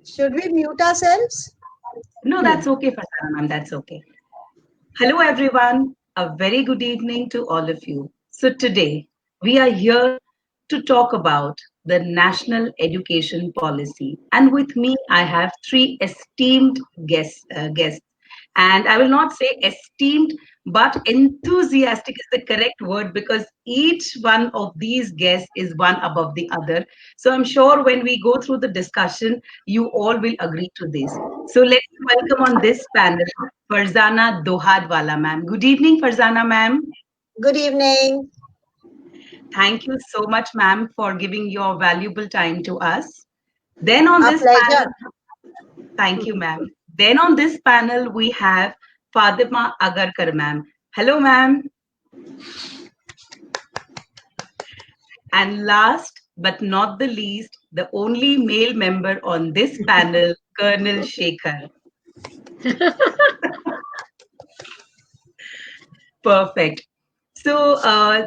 Should we mute ourselves? No, that's okay, Farzana ma'am. That's okay. Hello, everyone. A very good evening to all of you. So, today we are here to talk about the National Education Policy. And with me, I have three esteemed guests. And I will not say esteemed, but enthusiastic is the correct word because each one of these guests is one above the other. So, I'm sure when we go through the discussion, you all will agree to this. So, let's welcome on this panel Farzana Dohadwala, ma'am. Good evening, Farzana, ma'am. Good evening. Thank you so much, ma'am, for giving your valuable time to us. Then on Our this panel, pleasure. thank you, ma'am. Then on this panel, we have Fatima Agarkar, ma'am. Hello, ma'am. And last but not the least, the only male member on this panel, Colonel Shekhar. Perfect. So,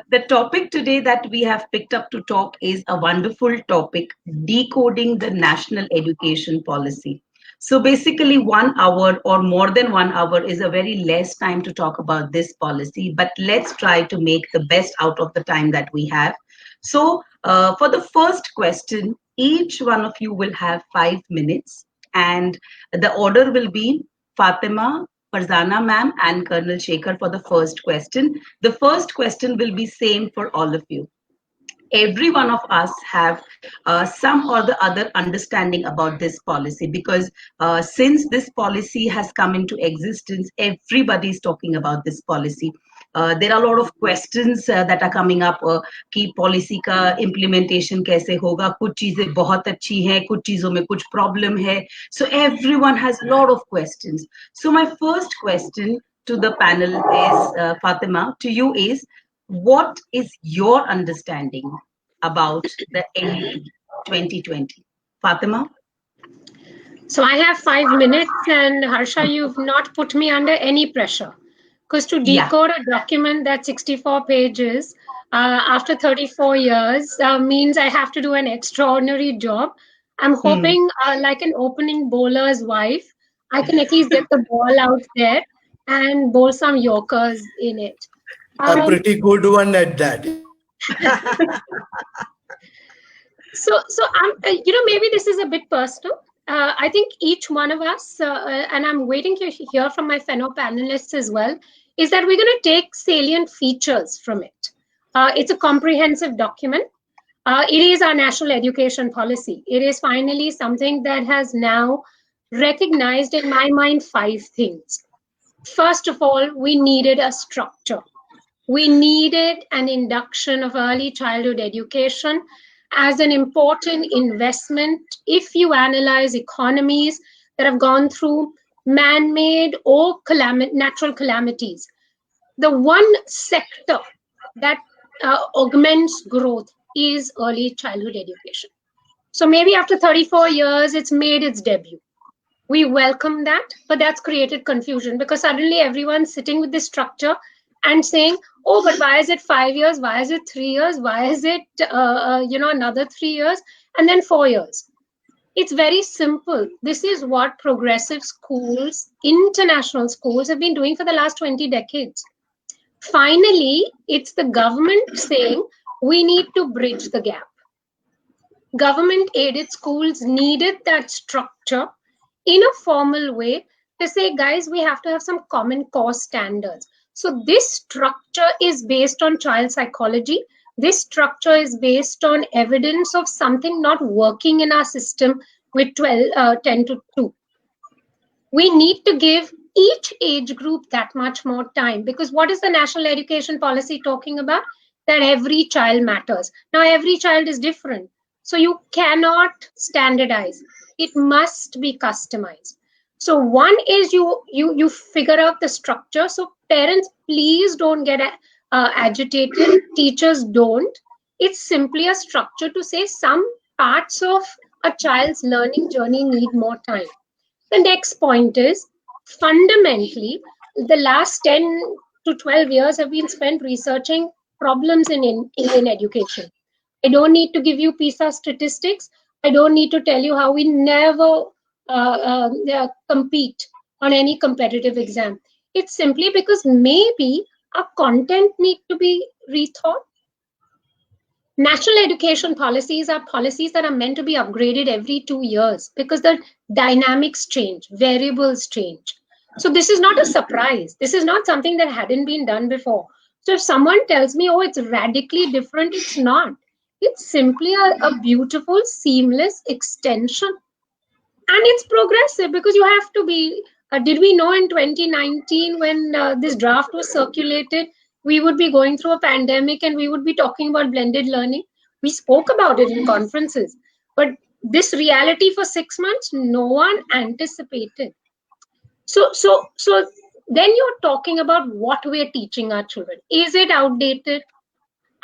the topic today that we have picked up to talk is a wonderful topic, decoding the national education policy. So, basically, 1 hour or more than 1 hour is a very less time to talk about this policy, but let's try to make the best out of the time that we have. So, for the first question, each one of you will have 5 minutes, and the order will be Fatima, Farzana ma'am, and Colonel Shekhar for the first question. The first question will be same for all of you. Every one of us have some or the other understanding about this policy because since this policy has come into existence, everybody is talking about this policy. There are a lot of questions that are coming up कि policy का implementation कैसे होगा, कुछ चीजें बहुत अच्छी हैं, कुछ चीजों में कुछ problem है. So everyone has a lot of questions. So my first question to the panel is, Fatima, to you is, what is your understanding about the NEP 2020? Fatima? So I have 5 minutes, and Harsha, you've not put me under any pressure. Because to Yeah. decode a document that's 64 pages after 34 years means I have to do an extraordinary job. I'm hoping, like an opening bowler's wife, I can at least get the ball out there and bowl some yorkers in it. A pretty good one at that. So maybe this is a bit personal. I think each one of us, and I'm waiting to hear from my fellow panelists as well, is that we're going to take salient features from it. It's a comprehensive document. It is our national education policy. It is finally something that has now recognized, in my mind, 5 things. First of all, we needed a structure. We needed an induction of early childhood education as an important investment if you analyze economies that have gone through man-made or natural calamities. The one sector that augments growth is early childhood education. So maybe after 34 years, it's made its debut. We welcome that, but that's created confusion because suddenly everyone's sitting with this structure and saying, oh, but why is it 5 years? Why is it 3 years? Why is it, another 3 years? And then 4 years. It's very simple. This is what progressive schools, international schools have been doing for the last 20 decades. Finally, it's the government saying we need to bridge the gap. Government aided schools needed that structure in a formal way to say, guys, we have to have some common core standards. So this structure is based on child psychology. This structure is based on evidence of something not working in our system with 10 to 2. We need to give each age group that much more time because what is the national education policy talking about? That every child matters. Now, every child is different. So you cannot standardize. It must be customized. So one is you figure out the structure. So parents, please don't get agitated. Teachers don't. It's simply a structure to say some parts of a child's learning journey need more time. The next point is fundamentally the last 10 to 12 years have been spent researching problems in Indian education. I don't need to give you PISA statistics. I don't need to tell you how we never compete on any competitive exam. It's simply because maybe our content need to be rethought. National education policies are policies that are meant to be upgraded every 2 years because the dynamics change, variables change. So this is not a surprise. This is not something that hadn't been done before. So if someone tells me, oh, it's radically different, it's not. It's simply a beautiful, seamless extension. And it's progressive because you have to be. Did we know in 2019 when this draft was circulated, we would be going through a pandemic and we would be talking about blended learning? We spoke about it in conferences. But this reality for 6 months, no one anticipated. So then you're talking about what we're teaching our children. Is it outdated?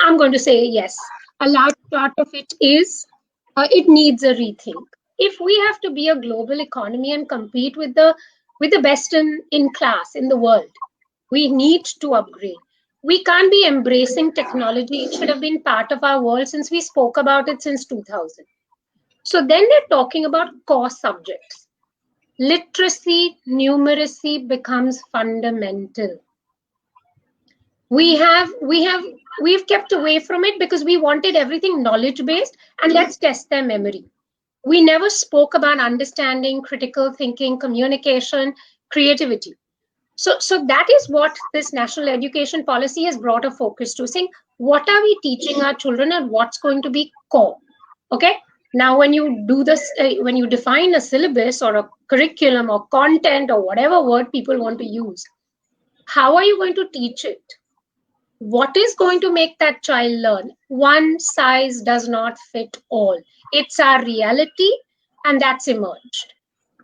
I'm going to say yes. A large part of it is. It needs a rethink. If we have to be a global economy and compete with the best in class in the world, we need to upgrade. We can't be embracing technology. It should have been part of our world since we spoke about it since 2000. So then they're talking about core subjects. Literacy, numeracy becomes fundamental. We've kept away from it because we wanted everything knowledge based and let's test their memory. We never spoke about understanding, critical thinking, communication, creativity. So that is what this national education policy has brought a focus to, saying what are we teaching our children and what's going to be core. Okay. Now, when you do this, when you define a syllabus or a curriculum or content or whatever word people want to use, how are you going to teach it? What is going to make that child learn? One size does not fit all. It's our reality, and that's emerged.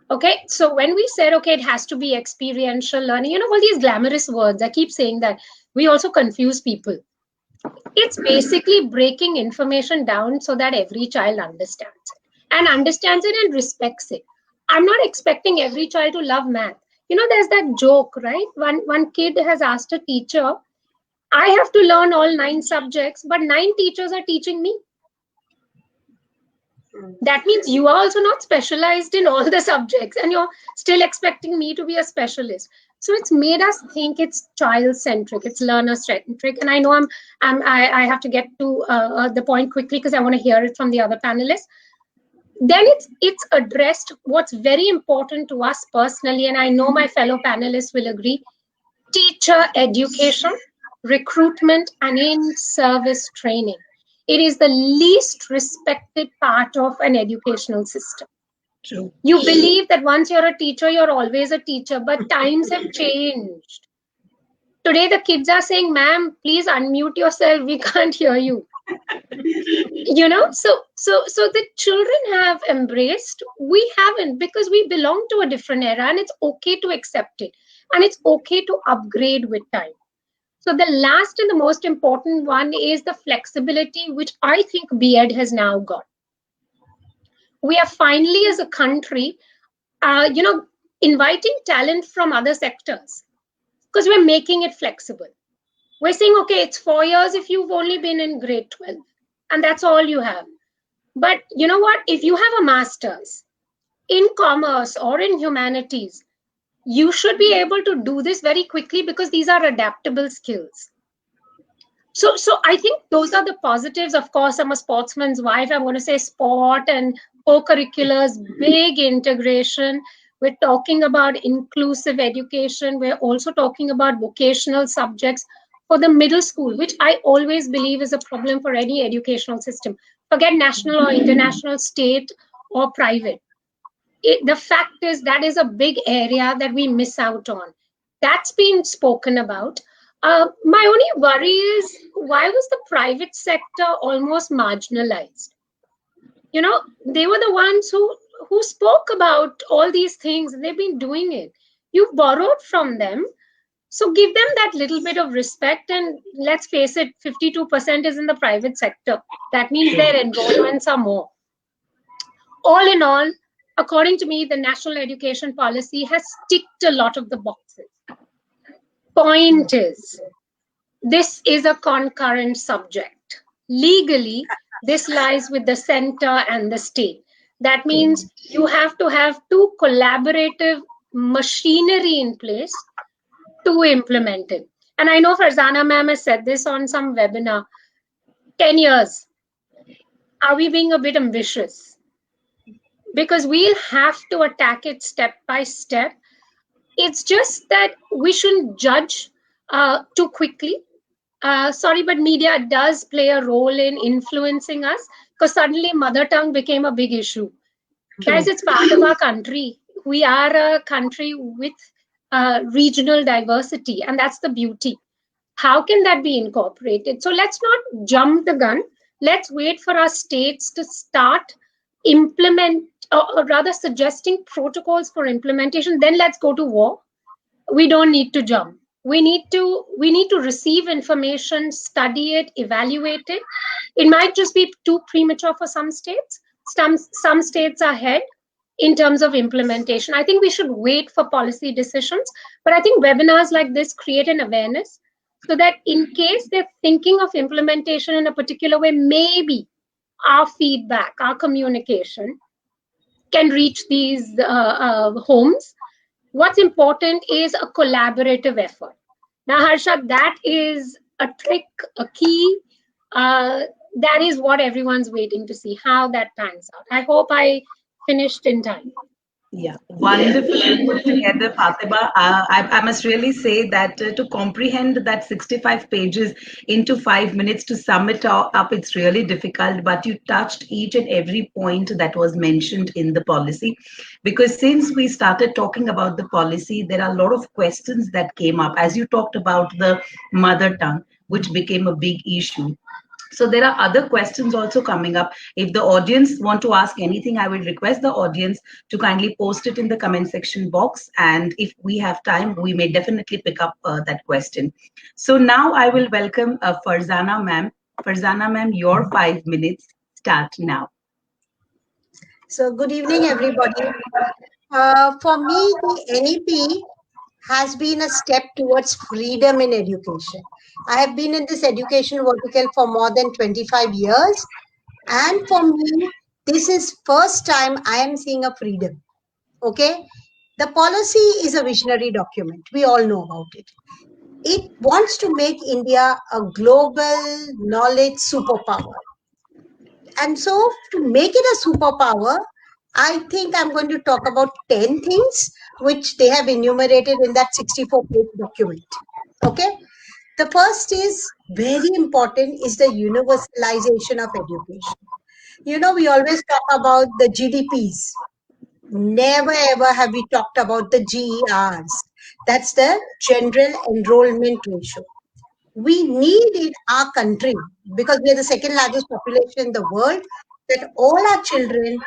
Okay, so when we said, okay, it has to be experiential learning, all these glamorous words, I keep saying that, we also confuse people. It's basically breaking information down so that every child understands it and respects it. I'm not expecting every child to love math. There's that joke, right? One kid has asked a teacher, I have to learn all 9 subjects, but 9 teachers are teaching me. That means you are also not specialized in all the subjects and you're still expecting me to be a specialist. So it's made us think it's child-centric, it's learner-centric. And I know I have to get to the point quickly because I want to hear it from the other panelists. Then it's addressed what's very important to us personally, and I know my fellow panelists will agree, teacher education, recruitment, and in-service training. It is the least respected part of an educational system. True. You believe that once you're a teacher, you're always a teacher, but times have changed. Today, the kids are saying, ma'am, please unmute yourself. We can't hear you. So the children have embraced. We haven't, because we belong to a different era, and it's okay to accept it. And it's okay to upgrade with time. So the last and the most important one is the flexibility, which I think B.Ed has now got. We are finally, as a country, inviting talent from other sectors because we're making it flexible. We're saying, okay, it's 4 years if you've only been in grade 12, and that's all you have. But you know what? If you have a master's in commerce or in humanities, you should be able to do this very quickly because these are adaptable skills. So I think those are the positives. Of course, I'm a sportsman's wife. I'm going to say sport and co-curriculars, big integration. We're talking about inclusive education. We're also talking about vocational subjects for the middle school, which I always believe is a problem for any educational system. Forget national or international, state or private. The fact is that is a big area that we miss out on. That's been spoken about. My only worry is, why was the private sector almost marginalized? They were the ones who spoke about all these things, and they've been doing it. You've borrowed from them, so give them that little bit of respect. And let's face it, 52% is in the private sector. That means their enrollments are more. All in all, according to me, the national education policy has ticked a lot of the boxes. Point is, this is a concurrent subject. Legally, this lies with the center and the state. That means you have to have two collaborative machinery in place to implement it. And I know Farzana ma'am has said this on some webinar. 10 years. Are we being a bit ambitious? Because we'll have to attack it step by step. It's just that we shouldn't judge too quickly. Sorry, but media does play a role in influencing us, because suddenly mother tongue became a big issue. Guys, it's part of our country. We are a country with regional diversity, and that's the beauty. How can that be incorporated? So let's not jump the gun. Let's wait for our states to start implement, or rather suggesting protocols for implementation. Then let's go to war. We don't need to jump. We need to receive information, study it, evaluate it. It might just be too premature for some states. Some states are ahead in terms of implementation. I think we should wait for policy decisions, but I think webinars like this create an awareness, so that in case they're thinking of implementation in a particular way, maybe our feedback, our communication can reach these homes. What's important is a collaborative effort. Now, Harsha, that is a trick, a key. That is what everyone's waiting to see, how that pans out. I hope I finished in time. Yeah, wonderfully put together, Fatima. I must really say that to comprehend that 65 pages into 5 minutes, to sum it up, it's really difficult. But you touched each and every point that was mentioned in the policy. Because since we started talking about the policy, there are a lot of questions that came up. As you talked about the mother tongue, which became a big issue. So there are other questions also coming up. If the audience want to ask anything, I will request the audience to kindly post it in the comment section box. And if we have time, we may definitely pick up that question. So now I will welcome Farzana ma'am. Farzana ma'am, your 5 minutes start now. So good evening, everybody. For me, the NEP has been a step towards freedom in education. I have been in this education vertical for more than 25 years. And for me, this is first time I am seeing a freedom. Okay. The policy is a visionary document. We all know about it. It wants to make India a global knowledge superpower. And so to make it a superpower, I think I'm going to talk about 10 things which they have enumerated in that 64-page document. Okay. The first is very important is the universalization of education. You know, we always talk about the GDPs. Never ever have we talked about the GERs. That's the general enrollment ratio. We need in our country, because we are the second largest population in the world, that all our children,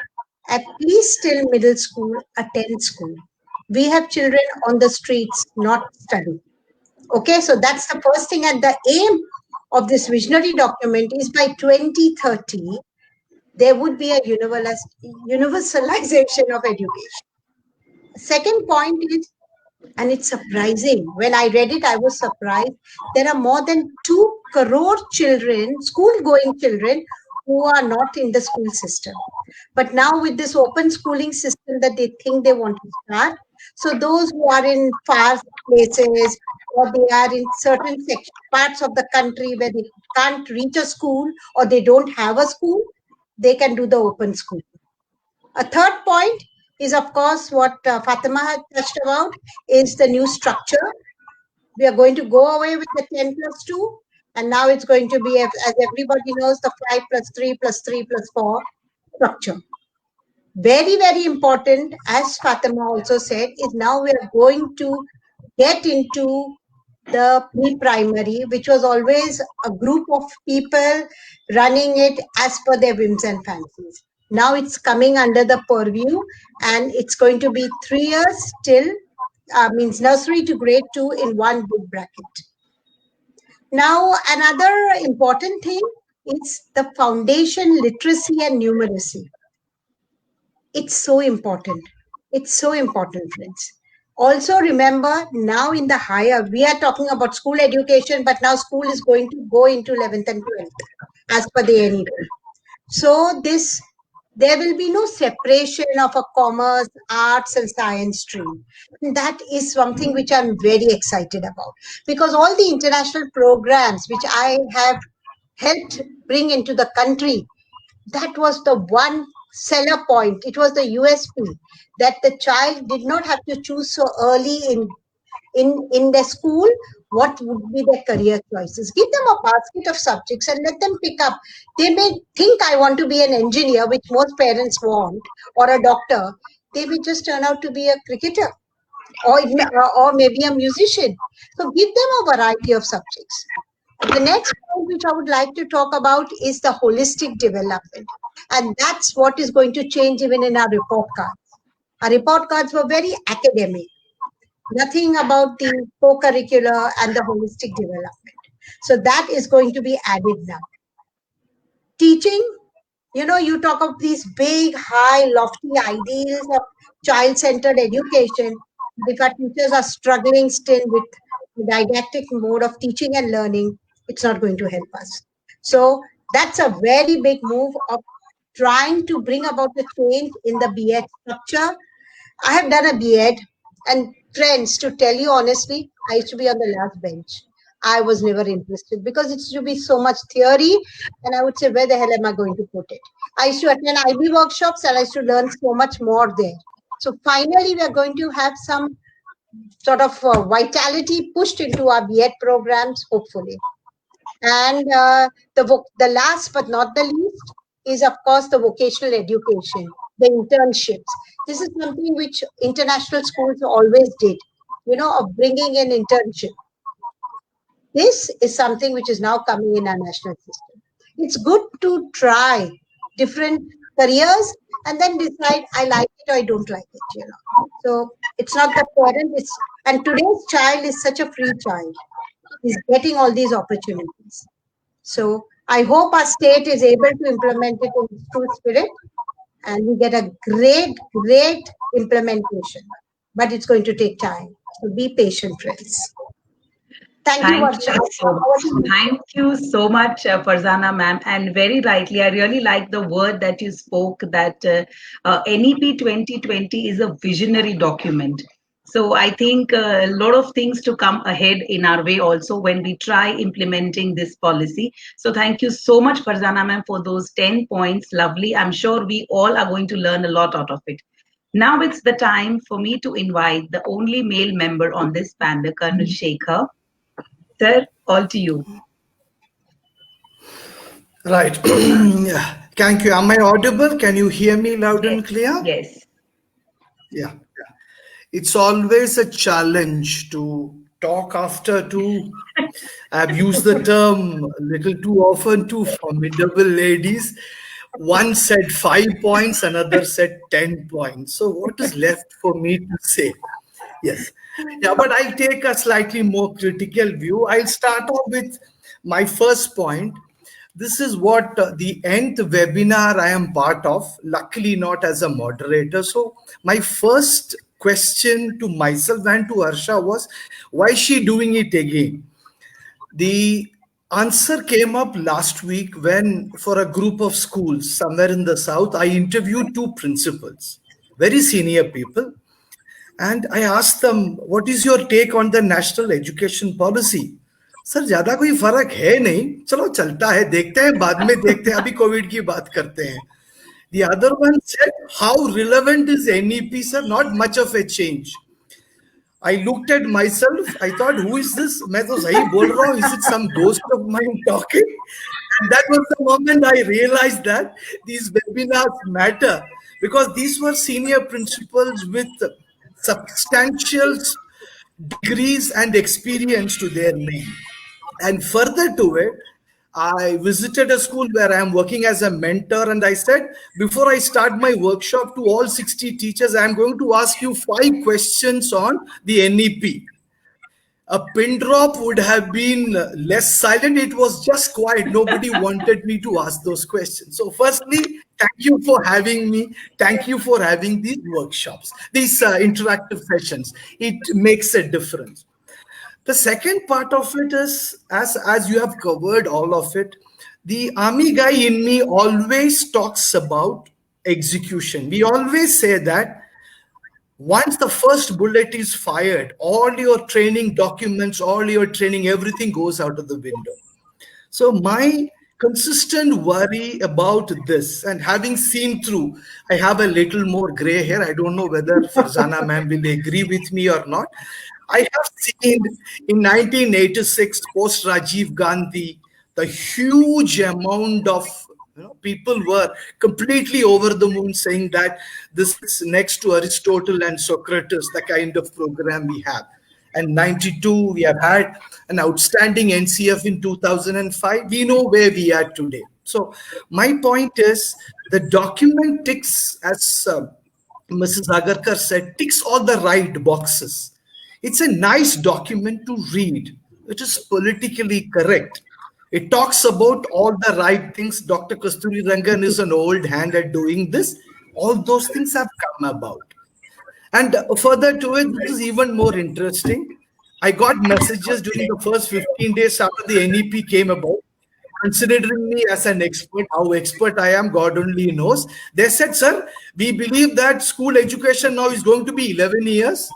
at least till middle school, attend school. We have children on the streets not studying. Okay, so that's the first thing. And the aim of this visionary document is by 2030, there would be a universalization of education. Second point is, and it's surprising, when I read it, I was surprised. There are more than 2 crore children, school-going children, who are not in the school system. But now with this open schooling system that they think they want to start, so those who are in far places, or they are in certain parts of the country where they can't reach a school or they don't have a school, they can do the open school. A third point is, of course, what Fatima had touched about, is the new structure. We are going to go away with the 10+2, and now it's going to be, as everybody knows, the 5+3+3+4 structure. Very, very important, as Fatima also said, is now we are going to get into the pre-primary, which was always a group of people running it as per their whims and fancies. Now it's coming under the purview, and it's going to be 3 years till, means nursery to grade 2 in one big bracket. Now, another important thing is the foundation literacy and numeracy. It's so important. It's so important, friends. Also remember, now in the higher, we are talking about school education, but now school is going to go into 11th and 12th as per the NEP. So this There will be no separation of a commerce, arts, and science stream. And that is something which I'm very excited about, because all the international programs which I have helped bring into the country, that was the one seller point. It was the USP, that the child did not have to choose so early in their school what would be their career choices. Give them a basket of subjects and let them pick up. They may think I want to be an engineer, which most parents want, or a doctor. They may just turn out to be a cricketer, or maybe a musician. So give them a variety of subjects. The next point which I would like to talk about is the holistic development. And that's what is going to change even in our report cards. Our report cards were very academic, nothing about the co-curricular and the holistic development. So that is going to be added now. Teaching, you talk of these big, high, lofty ideals of child-centered education. If our teachers are struggling still with the didactic mode of teaching and learning, it's not going to help us. So that's a very big move of trying to bring about a change in the B.Ed structure. I have done a B.Ed, and friends, to tell you honestly, I used to be on the last bench. I was never interested because it used to be so much theory, and I would say, where the hell am I going to put it? I used to attend IB workshops and I used to learn so much more there. So finally, we are going to have some sort of vitality pushed into our B.Ed programs, hopefully. And the last but not the least is, of course, the vocational education, the internships. This is something which international schools always did, of bringing an internship. This is something which is now coming in our national system. It's good to try different careers and then decide I like it or I don't like it, So it's not the parent, and today's child is such a free child. He's getting all these opportunities. So I hope our state is able to implement it in its true spirit and we get a great, great implementation. But it's going to take time. So be patient, friends. Thank you, Varsha. Thank you so much, Farzana ma'am. And very rightly, I really like the word that you spoke, that NEP 2020 is a visionary document. So I think a lot of things to come ahead in our way also when we try implementing this policy. So thank you so much, Farzana ma'am, for those 10 points. Lovely. I'm sure we all are going to learn a lot out of it. Now it's the time for me to invite the only male member on this panel, Colonel Shekhar. Sir, all to you. Right. Thank you. Am I audible? Can you hear me loud and clear? Yes. Yeah. It's always a challenge to talk after two. I've used the term a little too often, two formidable ladies. One said 5 points, another said 10 points. So what is left for me to say? Yes. Yeah, but I'll take a slightly more critical view. I'll start off with my first point. This is what the nth webinar I am part of, luckily not as a moderator. So my first question to myself and to Harsha was, why is she doing it again? The answer came up last week when, for a group of schools somewhere in the south, I interviewed two principals, very senior people. And I asked them, what is your take on the national education policy? Sir ज्यादा कोई फर्क है नहीं, चलो चलता है, देखते हैं, बाद में देखते हैं, अभी कोविड की बात करते हैं. The other one said, how relevant is NEP, sir? Not much of a change. I looked at myself, I thought, who is this? मैं तो सही बोल रहा हूँ, is it some ghost of mine talking? And that was the moment I realized that these webinars matter, because these were senior principals with substantial degrees and experience to their name. And further to it, I visited a school where I am working as a mentor, and I said, before I start my workshop to all 60 teachers, I am going to ask you 5 questions on the NEP. A pin drop would have been less silent. It was just quiet. Nobody wanted me to ask those questions. So firstly, thank you for having me. Thank you for having these workshops, these interactive sessions. It makes a difference. The second part of it is, as you have covered all of it, the army guy in me always talks about execution. We always say that once the first bullet is fired, all your training documents, all your training, everything goes out of the window. So my consistent worry about this, and having seen through, I have a little more gray hair. I don't know whether Farzana ma'am will agree with me or not. I have seen in 1986, post Rajiv Gandhi, the huge amount of people were completely over the moon saying that this is next to Aristotle and Socrates, the kind of program we have. And 92, we have had an outstanding NCF in 2005. We know where we are today. So my point is the document ticks, as Mrs. Agarkar said, ticks all the right boxes. It's a nice document to read. It is politically correct. It talks about all the right things. Dr. Kasturi Rangan is an old hand at doing this. All those things have come about. And further to it, this is even more interesting. I got messages during the first 15 days after the NEP came about, considering me as an expert. How expert I am, God only knows. They said, sir, we believe that school education now is going to be 11 years.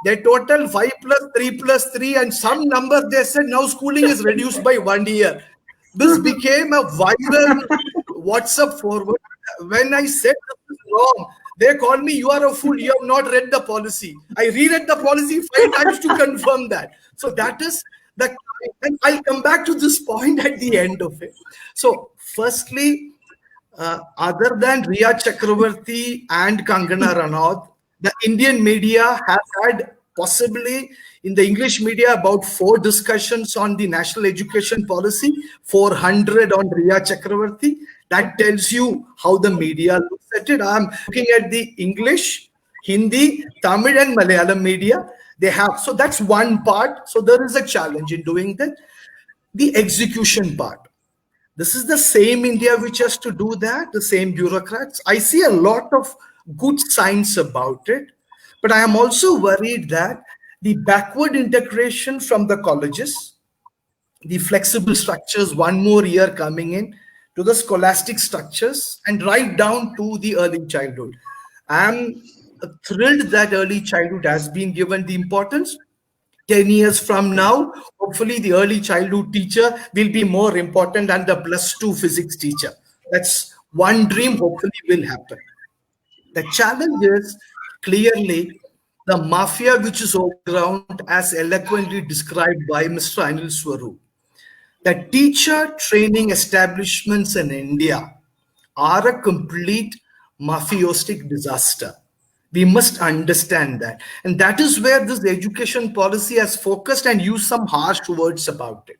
They total 5 plus 3 plus 3 and some number they said now schooling is reduced by 1 year. This became a viral WhatsApp forward. When I said this is wrong, they called me, you are a fool, you have not read the policy. I reread the policy 5 times to confirm that. So that is the, and I'll come back to this point at the end of it. So firstly, other than Riya Chakravarti and Kangana Ranaut, the Indian media has had possibly in the English media about 4 discussions on the national education policy, 400 on Riya Chakravarti. That tells you how the media looks at it. I'm looking at the English, Hindi, Tamil and Malayalam media. They have, so that's one part. So there is a challenge in doing that. The execution part. This is the same India which has to do that, the same bureaucrats. I see a lot of good signs about it, but I am also worried that the backward integration from the colleges, the flexible structures, one more year coming in, to the scholastic structures, and right down to the early childhood. I am thrilled that early childhood has been given the importance. 10 years from now, hopefully the early childhood teacher will be more important than the +2 physics teacher. That's one dream, hopefully will happen. The challenge is clearly the mafia which is on the ground, as eloquently described by Mr. Anil Swaroop. The teacher training establishments in India are a complete mafiostic disaster. We must understand that. And that is where this education policy has focused and used some harsh words about it.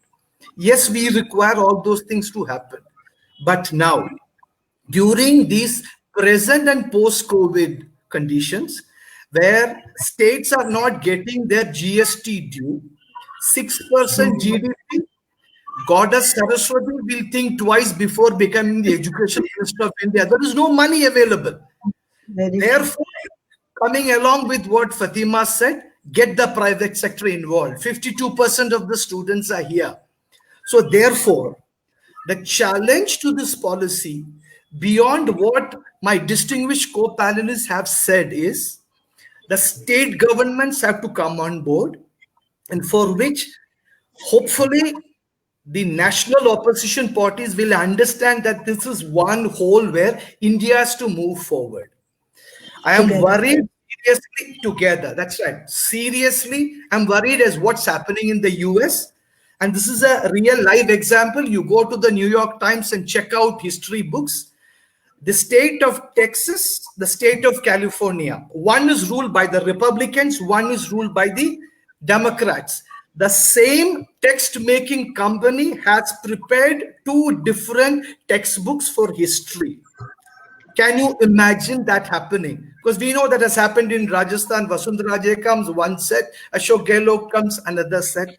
Yes, we require all those things to happen. But now, during these present and post-COVID conditions, where states are not getting their GST due, 6% GDP, Goddess Saraswati will think twice before becoming the Education Minister of India. There is no money available. Therefore, coming along with what Fatima said, get the private sector involved. 52% of the students are here. So therefore, the challenge to this policy, beyond what my distinguished co-panelists have said, is the state governments have to come on board, and for which hopefully the national opposition parties will understand that this is one whole where India has to move forward. I am worried seriously together. That's right. Seriously, I'm worried as what's happening in the US. And this is a real live example. You go to the New York Times and check out history books. The state of Texas, the state of California, one is ruled by the Republicans, one is ruled by the Democrats. The same text-making company has prepared 2 different textbooks for history. Can you imagine that happening? Because we know that has happened in Rajasthan. Vasundhara Raje comes, one set. Ashok Gehlot comes, another set.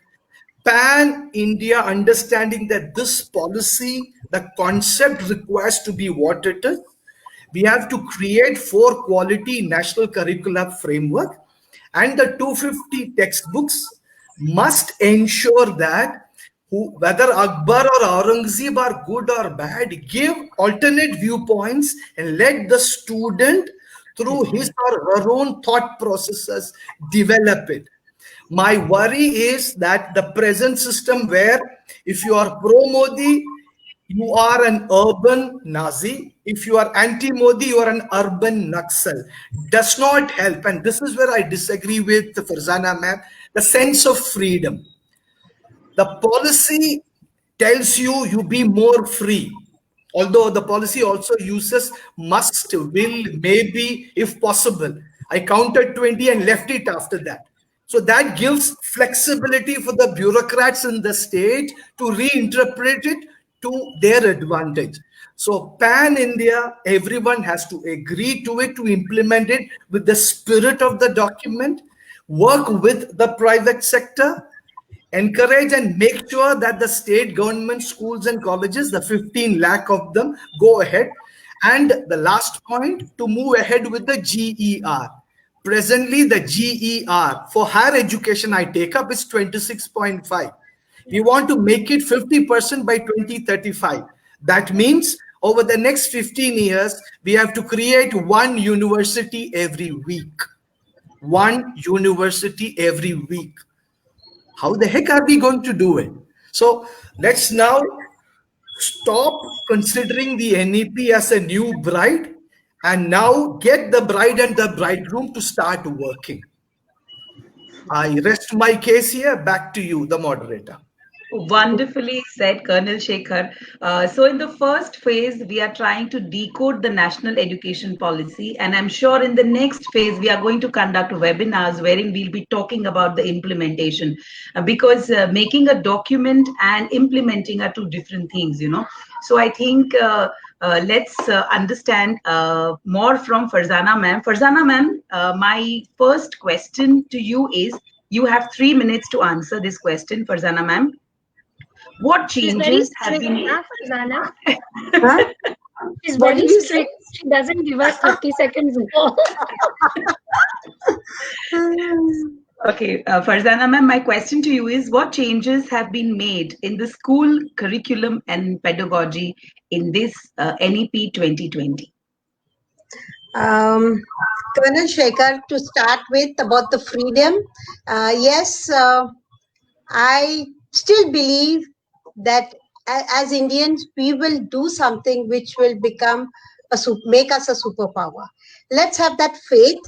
Pan-India understanding that this policy, the concept requires to be what it is. We have to create 4 quality national curriculum framework, and the 250 textbooks must ensure that whether Akbar or Aurangzeb are good or bad, give alternate viewpoints and let the student, through his or her own thought processes, develop it. My worry is that the present system, where if you are pro Modi, you are an urban Nazi. If you are anti Modi, you are an urban Naxal. Does not help. And this is where I disagree with Farzana ma'am. The sense of freedom. The policy tells you you be more free, although the policy also uses must, will, maybe, if possible. I counted 20 and left it after that. So that gives flexibility for the bureaucrats in the state to reinterpret it to their advantage. So pan India, everyone has to agree to it, to implement it with the spirit of the document, work with the private sector, encourage and make sure that the state government schools and colleges, the 15 lakh of them, go ahead. And the last point, to move ahead with the GER. Presently, the GER for higher education I take up is 26.5. We want to make it 50% by 2035. That means over the next 15 years, we have to create one university every week. One university every week. How the heck are we going to do it? So let's now stop considering the NEP as a new bride and now get the bride and the bridegroom to start working. I rest my case here. Back to you, the moderator. Wonderfully said, Colonel Shekhar. So, in the first phase, we are trying to decode the national education policy, and I'm sure in the next phase, we are going to conduct webinars wherein we'll be talking about the implementation, because making a document and implementing are two different things, you know. So, I think let's understand more from Farzana ma'am. Farzana ma'am, my first question to you is, you have 3 minutes to answer this question, Farzana ma'am. What changes have been made? Farzana. Huh? She's What very did you say? strict. She doesn't give us 30 seconds more. Okay, Farzana ma'am, my question to you is, what changes have been made in the school curriculum and pedagogy in this NEP 2020? Colonel Shekhar, to start with about the freedom, yes, I still believe that as Indians, we will do something which will become make us a superpower. Let's have that faith.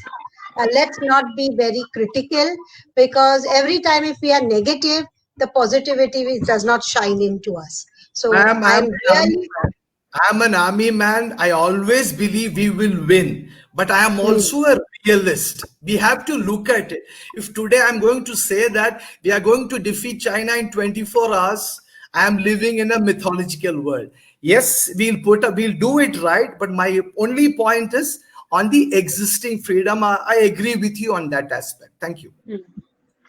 Let's not be very critical, because every time if we are negative, the positivity does not shine into us. So Ma'am, I'm really. I'm an army man. I always believe we will win, but I am also a realist. We have to look at it. If today I'm going to say that we are going to defeat China in 24 hours, I am living in a mythological world. Yes, we'll do it right, but my only point is on the existing freedom. I agree with you on that aspect. Thank you.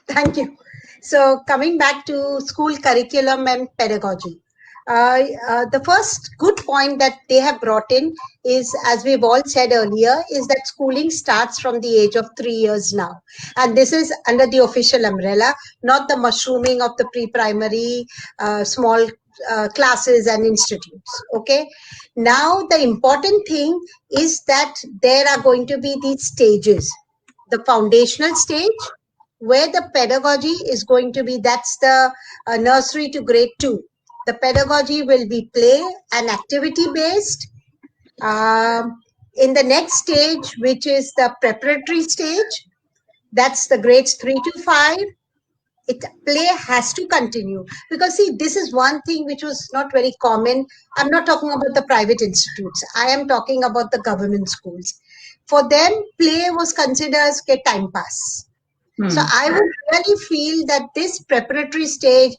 Thank you. So coming back to school curriculum and pedagogy, the first good point that they have brought in is, as we've all said earlier, is that schooling starts from the age of 3 years now. And this is under the official umbrella, not the mushrooming of the pre-primary small classes and institutes. Okay. Now, the important thing is that there are going to be these stages. The foundational stage, where the pedagogy is going to be, that's the nursery to grade 2. The pedagogy will be play and activity based. In the next stage, which is the preparatory stage, that's the grades 3 to 5. Play has to continue, because see, this is one thing which was not very common. I'm not talking about the private institutes. I am talking about the government schools. For them, play was considered as a time pass. So I would really feel that this preparatory stage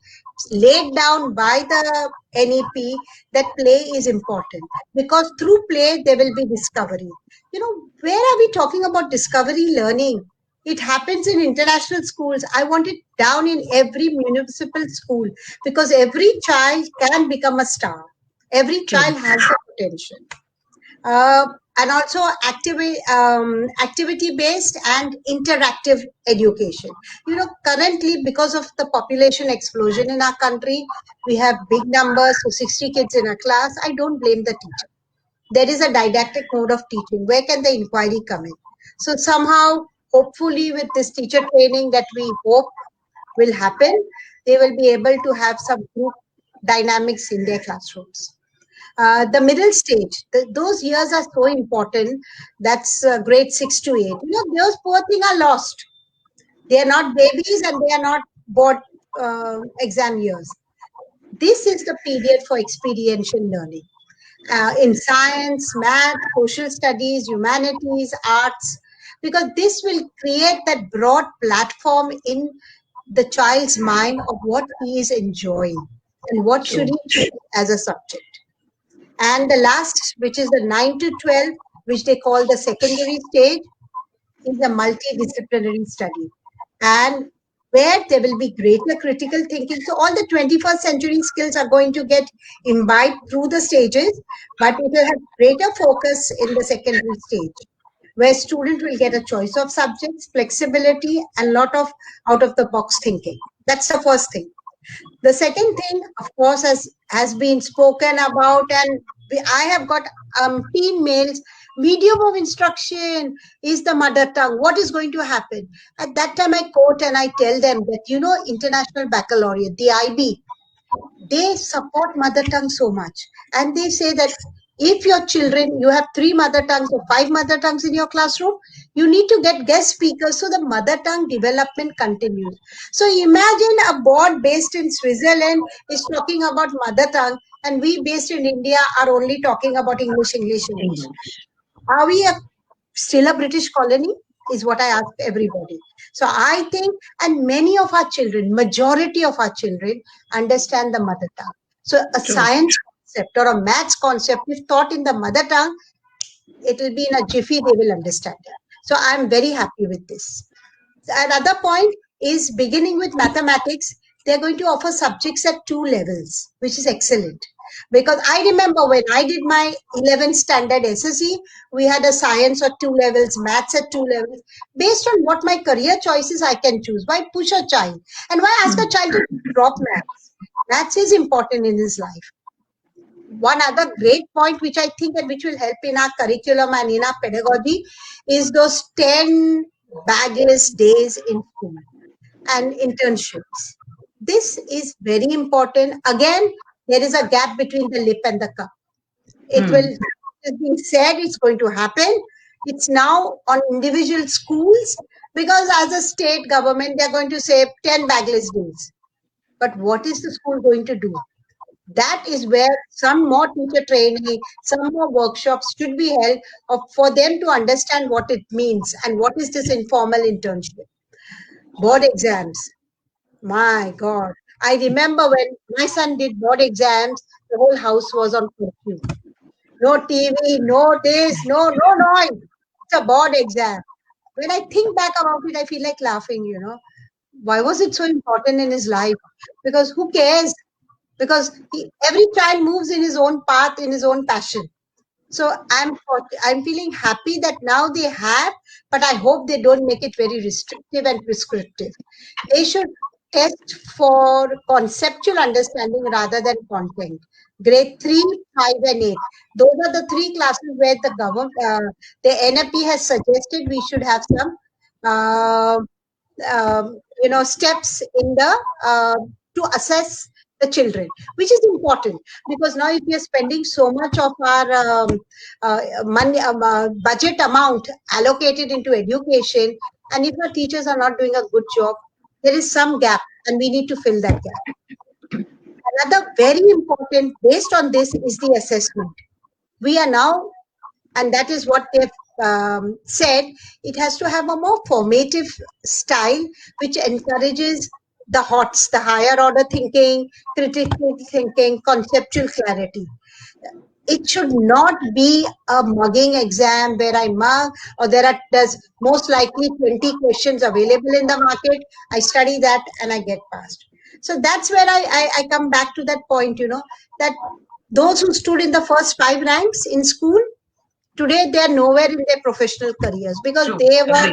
laid down by the NEP, that play is important, because through play there will be discovery. You know, where are we talking about discovery learning? It happens in international schools. I want it down in every municipal school, because every child can become a star. Every child has the potential. and also activity based and interactive education. Currently, because of the population explosion in our country, we have big numbers, so 60 kids in a class. I don't blame the teacher. There is a didactic mode of teaching. Where can the inquiry come in? So somehow, hopefully, with this teacher training that we hope will happen, they will be able to have some group dynamics in their classrooms. The middle stage, those years are so important. That's grade 6 to 8. Those poor things are lost. They are not babies and they are not board exam years. This is the period for experiential learning. In science, math, social studies, humanities, arts, because this will create that broad platform in the child's mind of what he is enjoying and what should he choose as a subject. And the last, which is the 9 to 12, which they call the secondary stage, is a multidisciplinary study. And where there will be greater critical thinking. So all the 21st century skills are going to get imbibed through the stages, but it will have greater focus in the secondary stage, where students will get a choice of subjects, flexibility, and a lot of out-of-the-box thinking. That's the first thing. The second thing, of course, has been spoken about, and I have got teen mails. Medium of instruction is the mother tongue. What is going to happen? At that time, I quote and I tell them that, International Baccalaureate, the IB, they support mother tongue so much. And they say that if your children, you have 3 mother tongues or 5 mother tongues in your classroom, you need to get guest speakers so the mother tongue development continues. So imagine a board based in Switzerland is talking about mother tongue, and we based in India are only talking about English. Are we still a British colony? Is what I ask everybody. So I think, and many of our children, majority of our children understand the mother tongue. So a science concept or a maths concept, if taught in the mother tongue, it will be in a jiffy, they will understand it. So I'm very happy with this. Another point is, beginning with mathematics, they're going to offer subjects at 2 levels, which is excellent. Because I remember when I did my 11th standard SSE, we had a science at 2 levels, maths at 2 levels. Based on what my career choices I can choose. Why push a child? And why ask a child to drop maths? Maths is important in his life. One other great point which I think and which will help in our curriculum and in our pedagogy is those 10 bagless days in school and internships. This is very important. Again, there is a gap between the lip and the cup. It will, it's been said, it's going to happen. It's now on individual schools, because as a state government, they're going to say 10 bagless days. But what is the school going to do? That is where some more teacher training, some more workshops should be held for them to understand what it means and what is this informal internship. Board exams. My God. I remember when my son did board exams, the whole house was on curfew. No TV, no this, no noise. It's a board exam. When I think back about it, I feel like laughing, Why was it so important in his life? Because who cares? Because every child moves in his own path, in his own passion. So I'm feeling happy that now they have, but I hope they don't make it very restrictive and prescriptive. They should test for conceptual understanding rather than content. Grade 3, 5, and 8. Those are the 3 classes where the government, the NFP has suggested we should have some, steps in the to assess the children, which is important, because now if we are spending so much of our money, budget amount allocated into education, and if our teachers are not doing a good job, there is some gap and we need to fill that gap. Another very important, based on this, is the assessment. We are now, and that is what they've said, it has to have a more formative style which encourages the HOTS, the higher order thinking, critical thinking, conceptual clarity. It should not be a mugging exam where I mug, or there's most likely 20 questions available in the market. I study that and I get passed. So that's where I come back to that point, that those who stood in the first 5 ranks in school, Today, they are nowhere in their professional careers because True. they Agreed.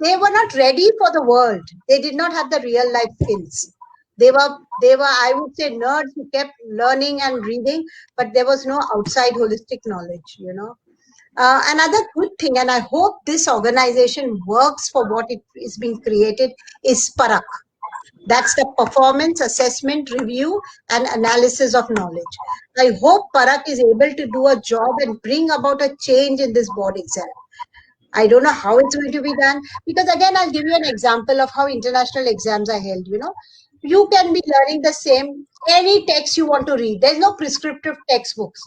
were not ready for the world. They did not have the real life skills. They were, I would say, nerds who kept learning and reading, but there was no outside holistic knowledge, you know. Another good thing, and I hope this organization works for what it is being created, is Parak. That's the performance assessment review and analysis of knowledge. I hope Parak is able to do a job and bring about a change in this board exam. I don't know how it's going to be done because, again, I'll give you an example of how international exams are held. You know, you can be learning the same any text you want to read. There's no prescriptive textbooks.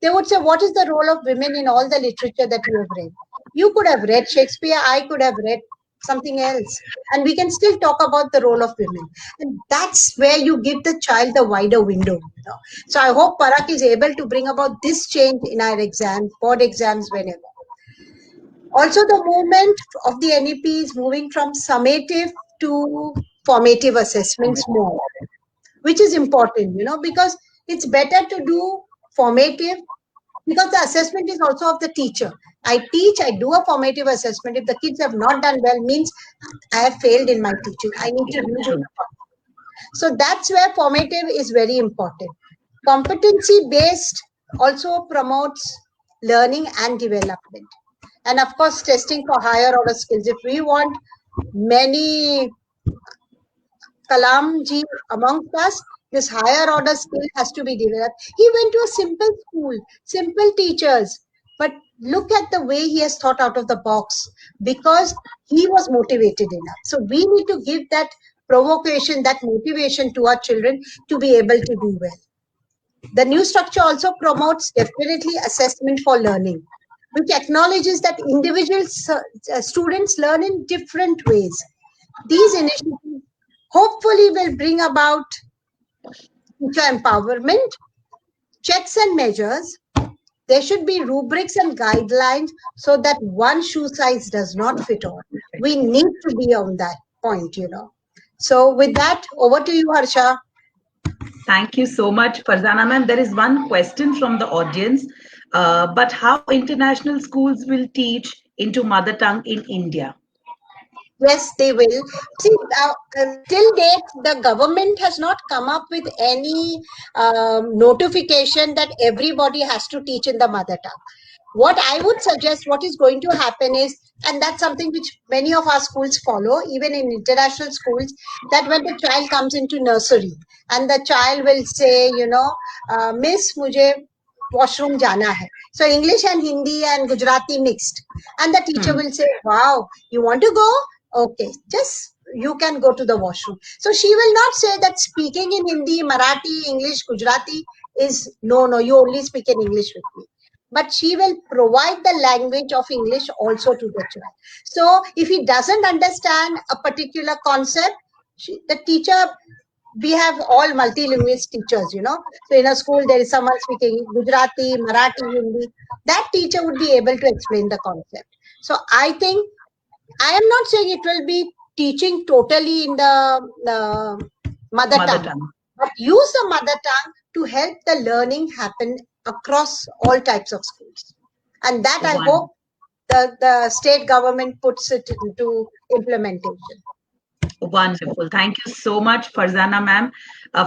They would say, what is the role of women in all the literature that you have read? You could have read Shakespeare, I could have read something else, and we can still talk about the role of women. And that's where you give the child the wider window. You know? So I hope Parak is able to bring about this change in our exams, board exams, whenever. Also, the movement of the NEP is moving from summative to formative assessments more, which is important, you know, because it's better to do formative because the assessment is also of the teacher. I teach, I do a formative assessment. If the kids have not done well, means I have failed in my teaching. I need to redo it. So that's where formative is very important. Competency based also promotes learning and development. And of course, testing for higher order skills. If we want many Kalamji amongst us, this higher order skill has to be developed. He went to a simple school, simple teachers, but look at the way he has thought out of the box because he was motivated enough. So we need to give that provocation, that motivation to our children to be able to do well. The new structure also promotes definitely assessment for learning, which acknowledges that individual students learn in different ways. These initiatives hopefully will bring about teacher empowerment, checks and measures. There should be rubrics and guidelines so that one shoe size does not fit all. We need to be on that point, you know. So with that, over to you, Harsha. Thank you so much, Farzana ma'am. There is one question from the audience, but how international schools will teach into mother tongue in India? Yes, they will. See, till date, the government has not come up with any notification that everybody has to teach in the mother tongue. What I would suggest, what is going to happen is, and that's something which many of our schools follow, even in international schools, that when the child comes into nursery and the child will say, you know, Miss, mujhe washroom jana hai. So English and Hindi and Gujarati mixed. And the teacher will say, wow, you want to go? Okay, just you can go to the washroom. So she will not say that speaking in Hindi, Marathi, English, Gujarati is no, you only speak in English with me. But she will provide the language of English also to the child. So if he doesn't understand a particular concept, the teacher, we have all multilingual teachers, you know. So in a school, there is someone speaking Gujarati, Marathi, Hindi. That teacher would be able to explain the concept. So I think, I am not saying it will be teaching totally in the mother tongue, but use the mother tongue to help the learning happen across all types of schools. And that I hope the state government puts it into implementation. Wonderful. Thank you so much, Farzana ma'am.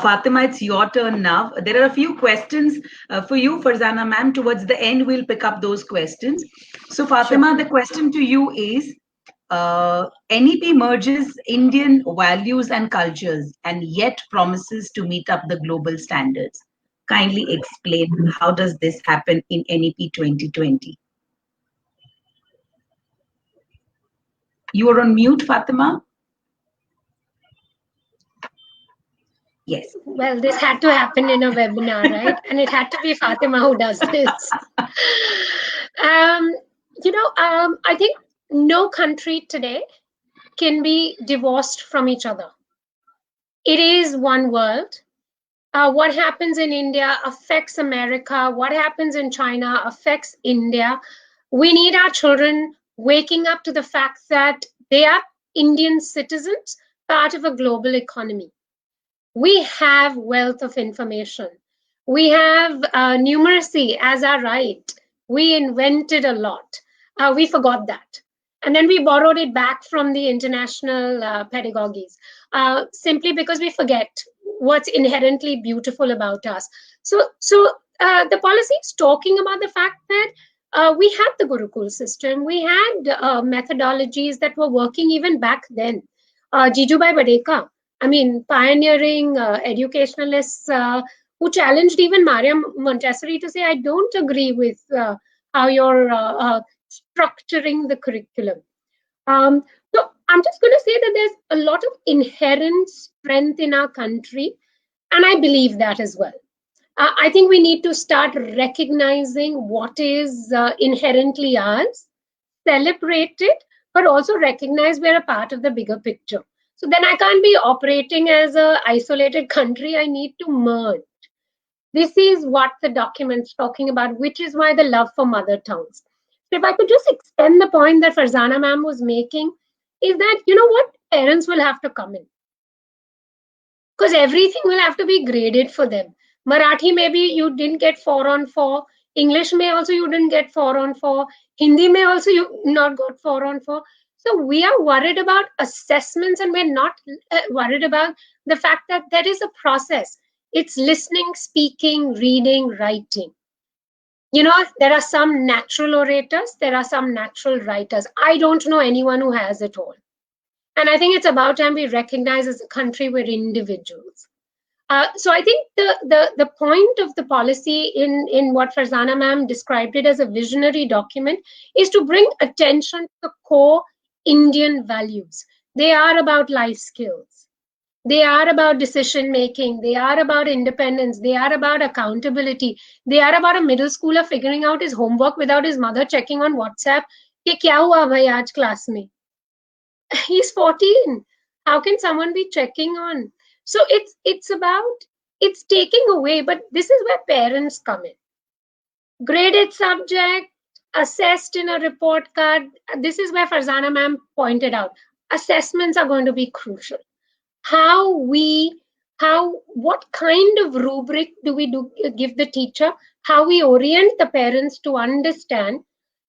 Fatima, it's your turn now. There are a few questions for you, Farzana ma'am. Towards the end, we'll pick up those questions. So, Fatima, the question to you is, NEP merges Indian values and cultures and yet promises to meet up the global standards. Kindly explain how does this happen in NEP 2020? You are on mute, Fatima. Yes. Well, this had to happen in a webinar, right? And it had to be Fatima who does this. I think no country today can be divorced from each other. It is one world. What happens in India affects America. What happens in China affects India. We need our children waking up to the fact that they are Indian citizens, part of a global economy. We have wealth of information. We have numeracy as our right. We invented a lot. We forgot that. And then we borrowed it back from the international pedagogies, simply because we forget what's inherently beautiful about us. So the policy is talking about the fact that we had the Gurukul system, we had methodologies that were working even back then. Jijubai Badeka, I mean, pioneering educationalists who challenged even Maria Montessori to say, I don't agree with how you're structuring the curriculum. So I'm just going to say that there's a lot of inherent strength in our country, and I believe that as well. I think we need to start recognizing what is inherently ours, celebrate it, but also recognize we're a part of the bigger picture. So then I can't be operating as an isolated country. I need to merge. This is what the document's talking about, which is why the love for mother tongues. So if I could just extend the point that Farzana ma'am was making, is that, you know what, parents will have to come in. Because everything will have to be graded for them. Marathi, maybe you didn't get 4 on 4. English may also you didn't get 4 on 4. Hindi may also you not got 4 on 4. So we are worried about assessments, and we're not worried about the fact that there is a process. It's listening, speaking, reading, writing. You know, there are some natural orators, there are some natural writers. I don't know anyone who has it all. And I think it's about time we recognize as a country we're individuals. So I think the point of the policy in what Farzana ma'am described it as a visionary document is to bring attention to the core Indian values. They are about life skills. They are about decision making. They are about independence. They are about accountability. They are about a middle schooler figuring out his homework without his mother checking on WhatsApp. Ke kya hua bhai aaj class mein? He's 14. How can someone be checking on? So it's taking away, but this is where parents come in. Graded subject, assessed in a report card. This is where Farzana ma'am pointed out. Assessments are going to be crucial. What kind of rubric do we give the teacher? How we orient the parents to understand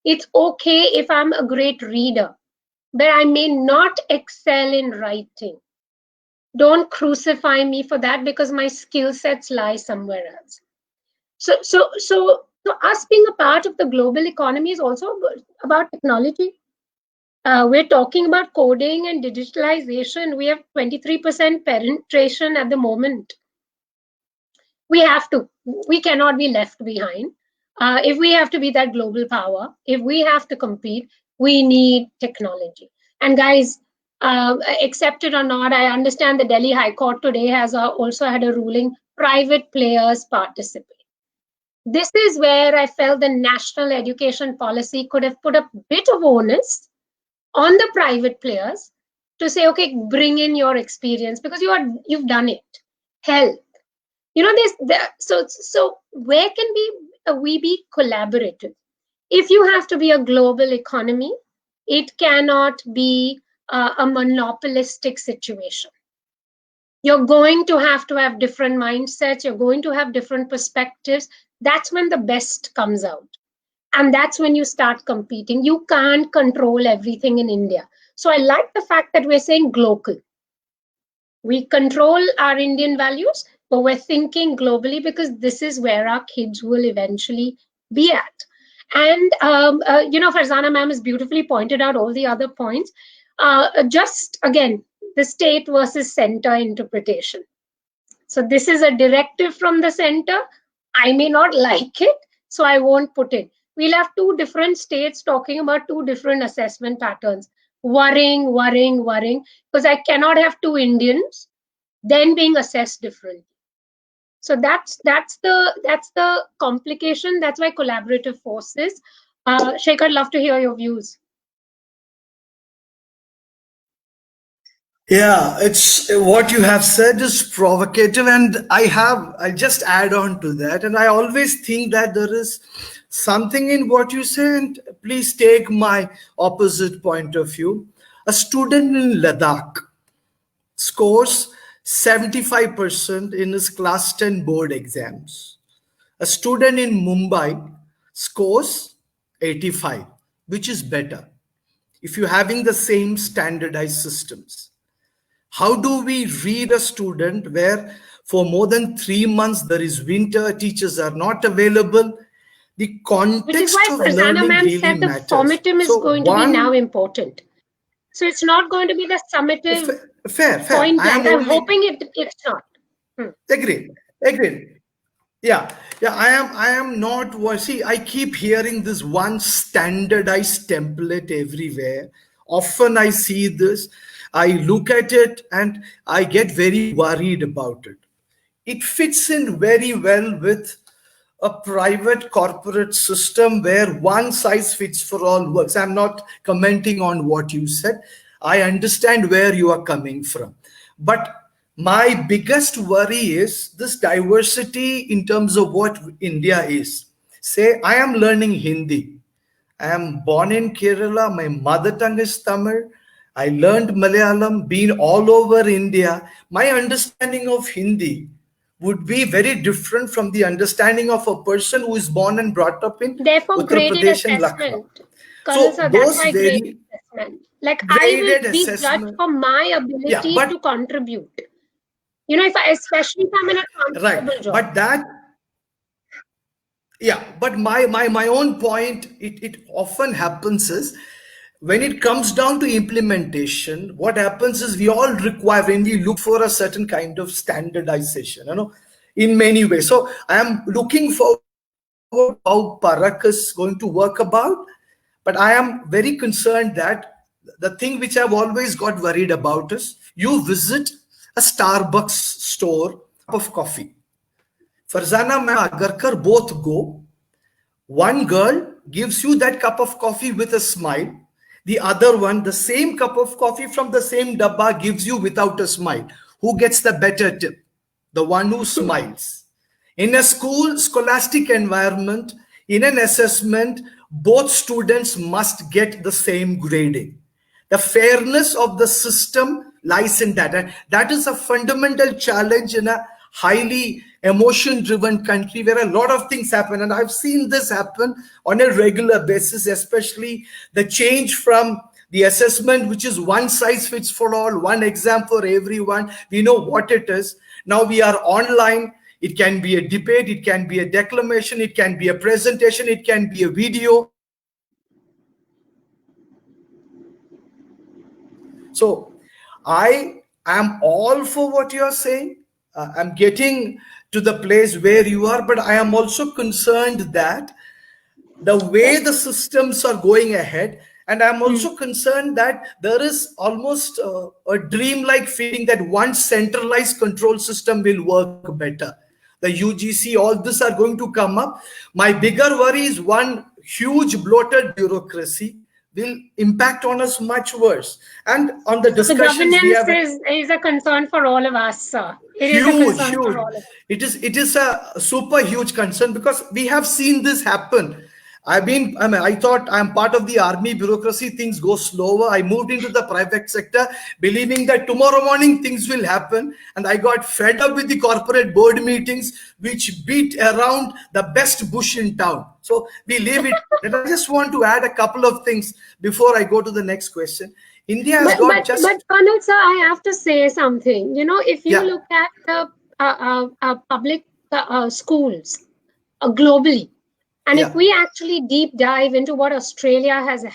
it's okay if I'm a great reader, but I may not excel in writing. Don't crucify me for that because my skill sets lie somewhere else. So us being a part of the global economy is also about technology. We're talking about coding and digitalization. We have 23% penetration at the moment. We cannot be left behind. If we have to be that global power, if we have to compete, we need technology. And guys, accept it or not, I understand the Delhi High Court today has also had a ruling, private players participate. This is where I felt the national education policy could have put a bit of onus on the private players to say, okay, bring in your experience because you've done it. Help. You know, so where can we be collaborative? If you have to be a global economy, it cannot be a monopolistic situation. You're going to have different mindsets. You're going to have different perspectives. That's when the best comes out. And that's when you start competing. You can't control everything in India. So I like the fact that we're saying global. We control our Indian values, but we're thinking globally because this is where our kids will eventually be at. And, Farzana ma'am has beautifully pointed out all the other points. Just, again, the state versus center interpretation. So this is a directive from the center. I may not like it, so I won't put it. We'll have two different states talking about two different assessment patterns. Worrying, because I cannot have two Indians then being assessed differently. So that's the complication. That's why collaborative forces. Shekhar, I'd love to hear your views. Yeah, it's what you have said is provocative, and I'll just add on to that. And I always think that there is something in what you say, and please take my opposite point of view. A student in Ladakh scores 75% in his class 10 board exams. A student in Mumbai scores 85, which is better if you're having the same standardized systems? How do we read a student where for more than 3 months there is winter, teachers are not available? The Which is context why of Prasanna learning ma'am really said the matters. formative is So going to be now one, important. So it's not going to be the summative fair. point I am blank. I'm only hoping it's not. agreed. Yeah, I am not, see, I keep hearing this one standardized template everywhere. Often I see this, I look at it and I get very worried about it. It fits in very well with a private corporate system where one size fits for all works. I'm not commenting on what you said. I understand where you are coming from. But my biggest worry is this diversity in terms of what India is. Say, I am learning Hindi. I am born in Kerala. My mother tongue is Tamil. I learned Malayalam, been all over India. My understanding of Hindi would be very different from the understanding of a person who is born and brought up in Therefore, Uttar graded Pradesh and Lucknow. assessment. Colonel So sir, that's those why graded very assessment. Like I graded will be judged assessment, for my yeah, ability but to contribute. You know, especially if I'm in a right, constable job. but that, yeah, but my own point, it often happens is when it comes down to implementation, what happens is we all require, when we look for a certain kind of standardization, in many ways. So I am looking forward how Parak is going to work about, but I am very concerned that the thing which I've always got worried about is you visit a Starbucks store, cup of coffee. Farzana मैं Agarkar both go. One girl gives you that cup of coffee with a smile. The other one, the same cup of coffee from the same dabba, gives you without a smile. Who gets the better tip? The one who smiles. In a scholastic environment, in an assessment, both students must get the same grading. The fairness of the system lies in that. And that is a fundamental challenge in a highly emotion driven country where a lot of things happen. And I've seen this happen on a regular basis, especially the change from the assessment, which is one size fits for all, one exam for everyone. We know what it is. Now we are online. It can be a debate, it can be a declamation, it can be a presentation, it can be a video. So I am all for what you are saying. I'm getting to the place where you are, but I am also concerned that the way the systems are going ahead, and I'm also concerned that there is almost a dreamlike feeling that one centralized control system will work better. The UGC, all this are going to come up. My bigger worry is one huge bloated bureaucracy will impact on us much worse. And on the discussions we have, is a concern for all of us, sir. It is a huge, concern huge. for all of us. It is a super huge concern because we have seen this happen. I thought I'm part of the army bureaucracy, things go slower. I moved into the private sector believing that tomorrow morning things will happen. And I got fed up with the corporate board meetings, which beat around the best bush in town. So we leave it. And I just want to add a couple of things before I go to the next question. India has got just... But Colonel, sir, I have to say something. You know, if you look at the public schools globally, and if we actually deep dive into what Australia has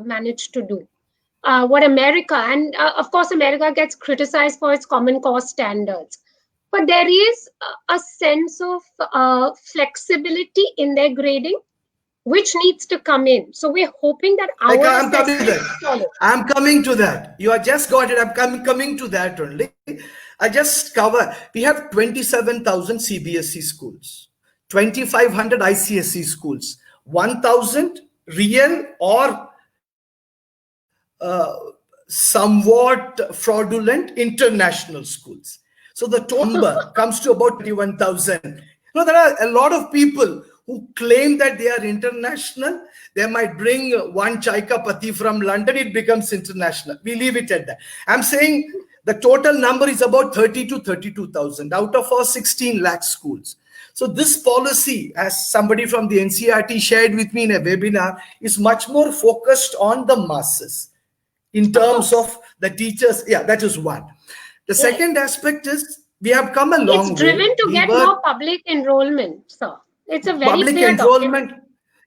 managed to do, what America, and of course, America gets criticized for its Common Core standards, but there is a sense of flexibility in their grading, which needs to come in. So we're hoping that our I'm coming to that. I'm coming to that. You have just got it. I'm coming to that only. I just cover. We have 27,000 CBSE schools, 2,500 ICSE schools, 1,000 real or somewhat fraudulent international schools. So the total number comes to about 21,000. There are a lot of people who claim that they are international. They might bring one Chaika Pati from London, it becomes international. We leave it at that. I'm saying the total number is about 30 to 32,000 out of our 16 lakh schools. So this policy, as somebody from the NCERT shared with me in a webinar, is much more focused on the masses in terms of the teachers. Yeah, that is one. The second aspect is we have come a long way. It's driven to get more public enrollment, sir. It's a very public clear enrollment. document.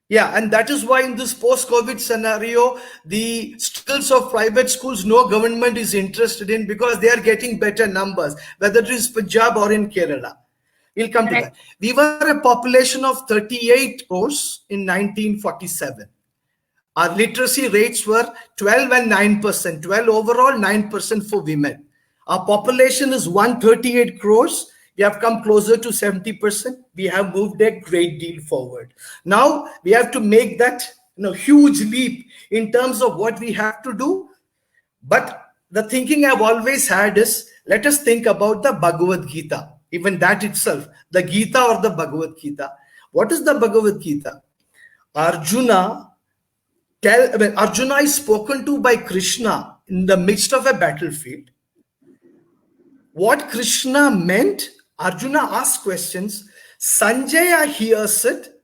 Yeah, and that is why in this post-COVID scenario, the struggles of private schools, no government is interested in, because they are getting better numbers, whether it is Punjab or in Kerala. We'll come to that. We were a population of 38 crores in 1947. Our literacy rates were 12 and 9%, 12 overall, 9% for women. Our population is 138 crores. We have come closer to 70%. We have moved a great deal forward. Now we have to make that huge leap in terms of what we have to do. But the thinking I've always had is, let us think about the Bhagavad Gita. Even that itself, the Gita or the Bhagavad Gita. What is the Bhagavad Gita? Arjuna is spoken to by Krishna in the midst of a battlefield. What Krishna meant, Arjuna asks questions. Sanjaya hears it,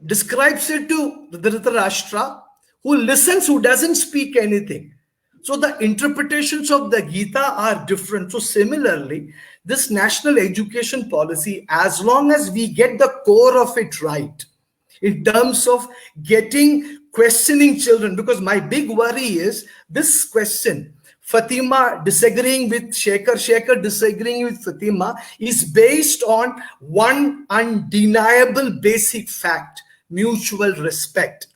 describes it to Dhritarashtra, who listens, who doesn't speak anything. So the interpretations of the Gita are different. So similarly, this national education policy, as long as we get the core of it right, in terms of questioning children, because my big worry is this question, Fatima disagreeing with Shekhar, Shekhar disagreeing with Fatima, is based on one undeniable basic fact: mutual respect.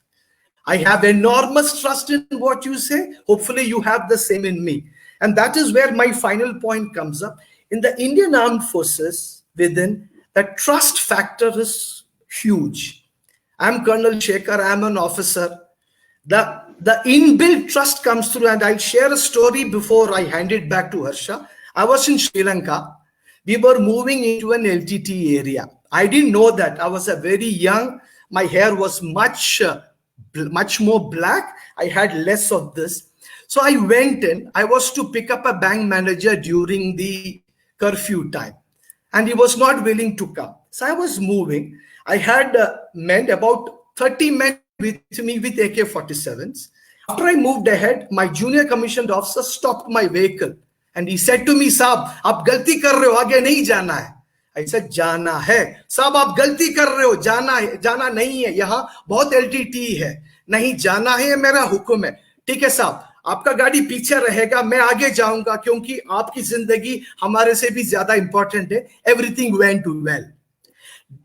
I have enormous trust in what you say. Hopefully you have the same in me. And that is where my final point comes up. In the Indian Armed Forces, within, the trust factor is huge. I'm Colonel Shekhar, I'm an officer. The inbuilt trust comes through, and I'll share a story before I hand it back to Harsha. I was in Sri Lanka. We were moving into an LTT area. I didn't know that. I was a very young. My hair was much more black. I had less of this. So I went in. I was to pick up a bank manager during the curfew time, and he was not willing to come. So I was moving. I had men, about 30 men with me with AK-47s. After I moved ahead, my junior commissioned officer stopped my vehicle and he said to me, "Saab, aap galti kar rahe ho, aage nahi jana hai." I said, "Jana hai." "Saab, aap galti kar rahe ho, jana nahi hai, yahan bahut LTT hai. Nahi jana hai, ye mera hukum hai." "ठीक है साहब, आपका गाड़ी पीछे रहेगा, मैं आगे जाऊंगा क्योंकि आपकी जिंदगी हमारे से भी ज्यादा इंपॉर्टेंट है." Everything went well.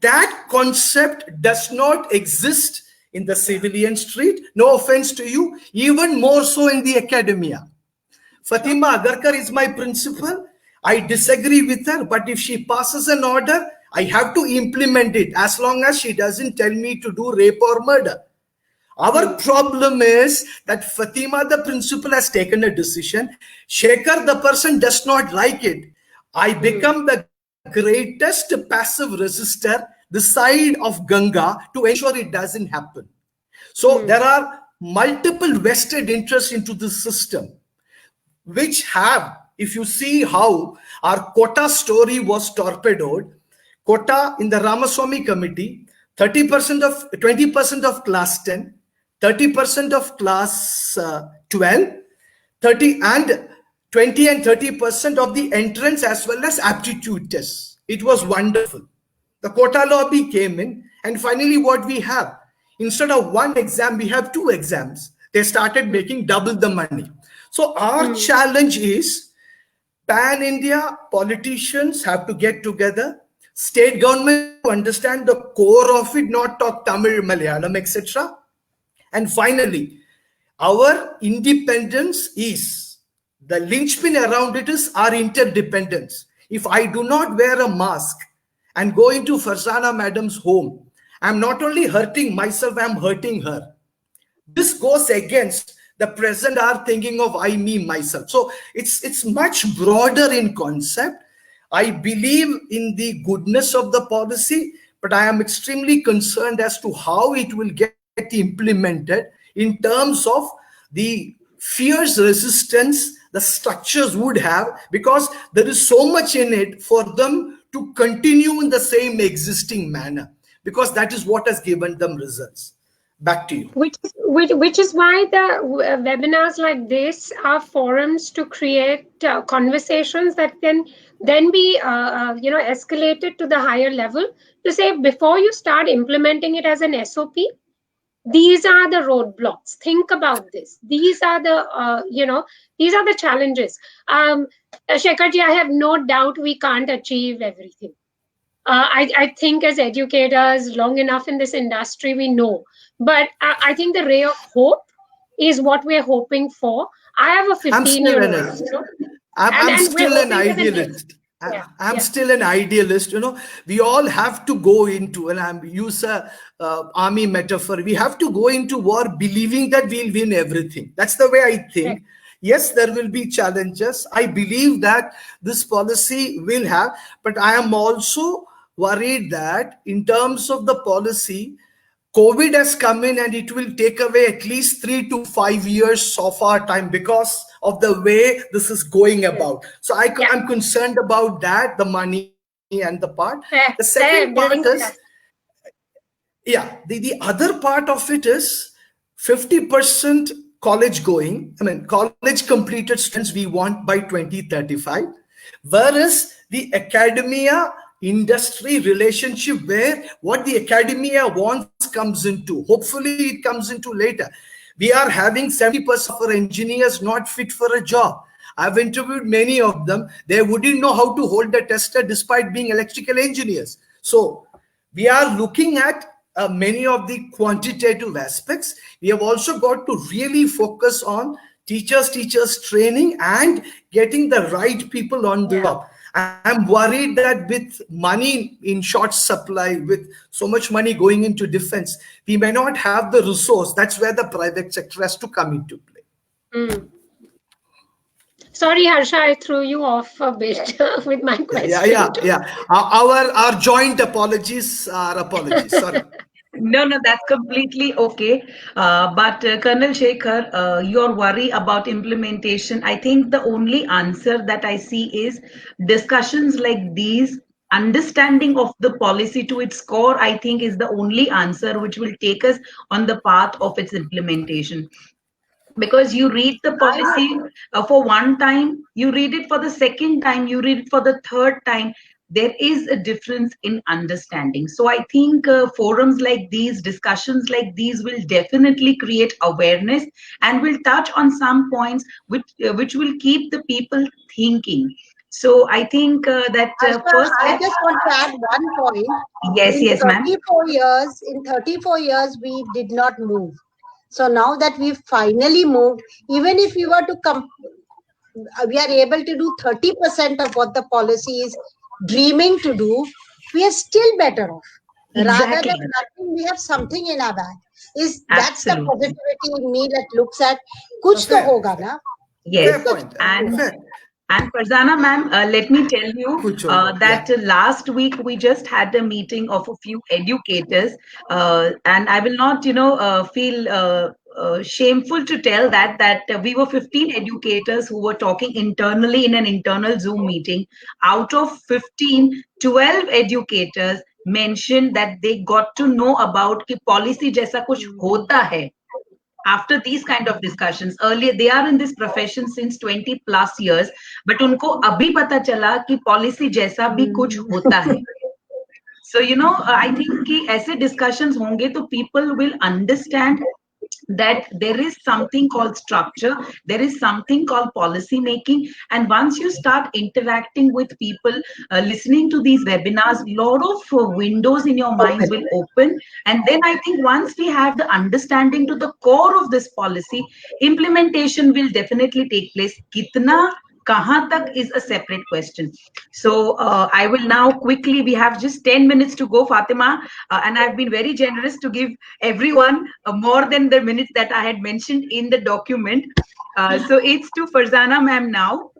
That concept does not exist in the civilian street. No offense to you, even more so in the academia. Fatima Agarkar is my principal. I disagree with her, but if she passes an order, I have to implement it as long as she doesn't tell me to do rape or murder. Our problem is that Fatima, the principal, has taken a decision. Shekhar, the person, does not like it. I become the greatest passive resistor this side of Ganga to ensure it doesn't happen. So there are multiple vested interests into this system, which have, if you see how our quota story was torpedoed, quota in the Ramaswamy committee, 20% of class 10, 30% of class 12, 30 and 20 and 30% of the entrance as well as aptitude tests. It was wonderful. The quota lobby came in, and finally what we have, instead of one exam, we have two exams. They started making double the money. So our challenge is pan-India politicians have to get together, state government to understand the core of it, not talk Tamil, Malayalam, etc. And finally, our independence is, the linchpin around it is our interdependence. If I do not wear a mask and go into Farzana madam's home, I'm not only hurting myself, I'm hurting her. This goes against the present our thinking of I, me, myself. So it's much broader in concept. I believe in the goodness of the policy, but I am extremely concerned as to how it will get implemented in terms of the fierce resistance the structures would have, because there is so much in it for them to continue in the same existing manner, because that is what has given them results. Back to you. Which is why the webinars like this are forums to create conversations that can then be escalated to the higher level, to say, before you start implementing it as an SOP, these are the roadblocks, think about this, these are the these are the challenges. Shekharji, I have no doubt we can't achieve everything. I think as educators long enough in this industry, we know. But I think the ray of hope is what we're hoping for. I have a 15-year-old. I'm still an idealist. I'm still an idealist. We all have to go into, and I'm use a army metaphor. We have to go into war believing that we'll win everything. That's the way I think. Right. Yes, there will be challenges. I believe that this policy will have, but I am also worried that in terms of the policy, COVID has come in and it will take away at least 3 to 5 years of our time because of the way this is going about. So I'm concerned about that, the money and the part. The second part is, the other part of it is 50% college going, college completed students we want by 2035, whereas the academia industry relationship, where what the academia wants comes into, hopefully it comes into later. We are having 70% of our engineers not fit for a job. I've interviewed many of them. They wouldn't know how to hold a tester despite being electrical engineers. So we are looking at many of the quantitative aspects. We have also got to really focus on teachers training and getting the right people on the job. I'm worried that with money in short supply, with so much money going into defense, we may not have the resource. That's where the private sector has to come into play. Sorry, Harsha, I threw you off a bit with my question. Yeah. Our joint apologies are apologies. Sorry. No, that's completely okay. But Colonel Shekhar, your worry about implementation, I think the only answer that I see is discussions like these, understanding of the policy to its core, I think is the only answer which will take us on the path of its implementation. Because you read the policy for one time, you read it for the second time, you read it for the third time, there is a difference in understanding. So I think forums like these, discussions like these will definitely create awareness and will touch on some points which will keep the people thinking. So I think that first... I just want to add one point. Yes, ma'am. In 34 years, we did not move. So now that we've finally moved, even if we were to come, we are able to do 30% of what the policy is dreaming to do, we are still better off. Exactly. Rather than nothing, we have something in our bag. That's the positivity in me that looks at kuch to hoga na. Yes. And Farzana ma'am, let me tell you that last week we just had a meeting of a few educators, and I will not, feel shameful to tell that we were 15 educators who were talking internally in an internal Zoom meeting. Out of 15, 12 educators mentioned that they got to know about कि policy जैसा कुछ होता है. After these kind of discussions, earlier they are in this profession since 20 plus years, but उनको अभी पता चला कि policy जैसा भी कुछ होता है. So I think कि ऐसे discussions होंगे तो people will understand that there is something called structure, there is something called policy making, and once you start interacting with people, listening to these webinars, lot of windows in your minds will open, and then I think once we have the understanding to the core of this policy, implementation will definitely take place. Kitna kahan tak is a separate question. So I will now quickly, we have just 10 minutes to go, Fatima, and I've been very generous to give everyone more than the minutes that I had mentioned in the document. So it's to Farzana ma'am now.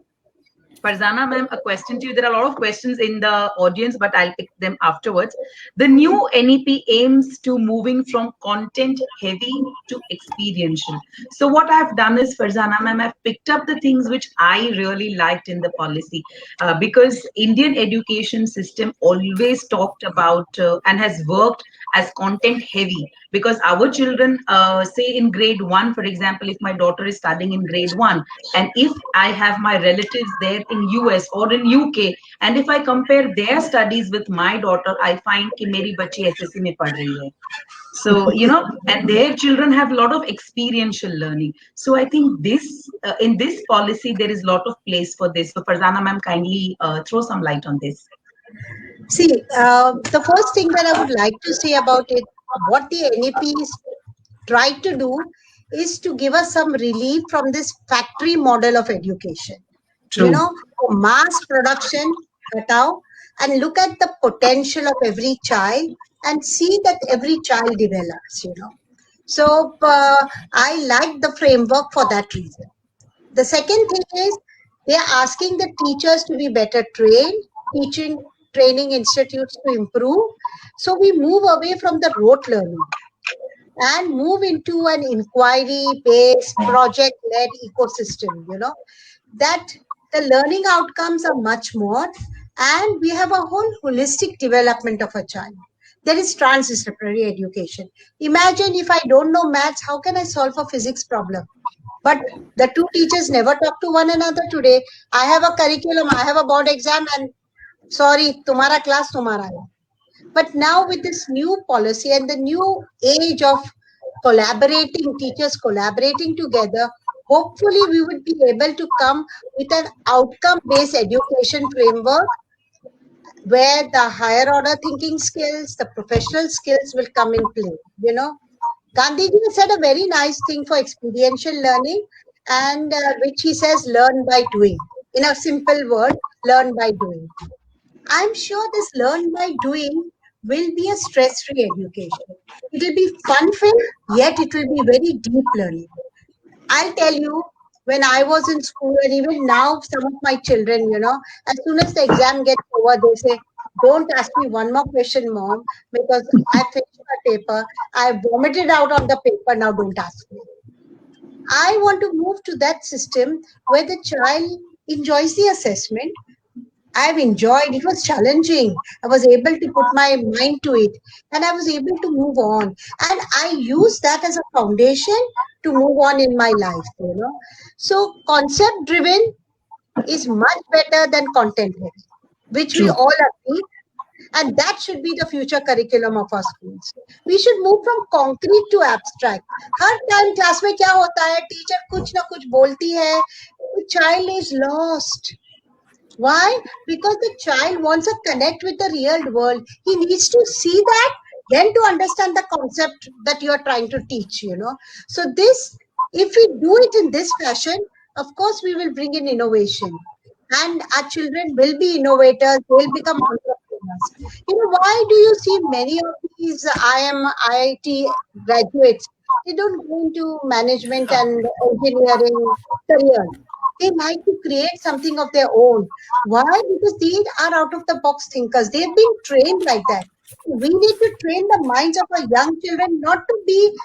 Farzana ma'am, a question to you. There are a lot of questions in the audience, but I'll pick them afterwards. The new NEP aims to moving from content heavy to experiential. So what I've done is, Farzana ma'am, I've picked up the things which I really liked in the policy, because Indian education system always talked about and has worked as content heavy, because our children, say in grade 1, for example, if my daughter is studying in grade 1, and if I have my relatives there in US or in UK, and if I compare their studies with my daughter, I find कि मेरी बच्ची SSC में पढ़ रही है. So, and their children have a lot of experiential learning. So I think this, in this policy, there is a lot of place for this. So Farzana ma'am, kindly throw some light on this. See, the first thing that I would like to say about it, what the NEPs try to do is to give us some relief from this factory model of education. True. For mass production, hatao, and look at the potential of every child and see that every child develops, So I like the framework for that reason. The second thing is they are asking the teachers to be better trained, training institutes to improve. So we move away from the rote learning and move into an inquiry-based, project-led ecosystem, that the learning outcomes are much more, and we have a whole holistic development of a child. There is transdisciplinary education. Imagine if I don't know maths, how can I solve a physics problem? But the two teachers never talk to one another today. I have a curriculum, I have a board exam, and sorry, tumhara class, tumhara hai. But now with this new policy and the new age of teachers collaborating together, hopefully we would be able to come with an outcome-based education framework where the higher order thinking skills, the professional skills will come in play, Gandhiji said a very nice thing for experiential learning, and which he says, learn by doing. In a simple word, learn by doing. I'm sure this learn by doing will be a stress-free education. It will be fun-filled, yet it will be very deep learning. I'll tell you, when I was in school, and even now, some of my children, as soon as the exam gets over, they say, don't ask me one more question, mom, because I finished my paper. I vomited out on the paper. Now don't ask me. I want to move to that system where the child enjoys the assessment. I've enjoyed, it was challenging. I was able to put my mind to it and I was able to move on. And I use that as a foundation to move on in my life, So concept driven is much better than content heavy, which we all agree. And that should be the future curriculum of our schools. We should move from concrete to abstract. Her time class में क्या होता है? Teacher कुछ ना कुछ बोलती है. The child is lost. Why? Because the child wants to connect with the real world. He needs to see that, then to understand the concept that you are trying to teach, So this, if we do it in this fashion, of course, we will bring in innovation. And our children will be innovators, they'll become entrepreneurs. Why do you see many of these IIT graduates, they don't go into management and engineering career. They like to create something of their own. Why? Because these are out of the box thinkers. They've been trained like that. We need to train the minds of our young children not to be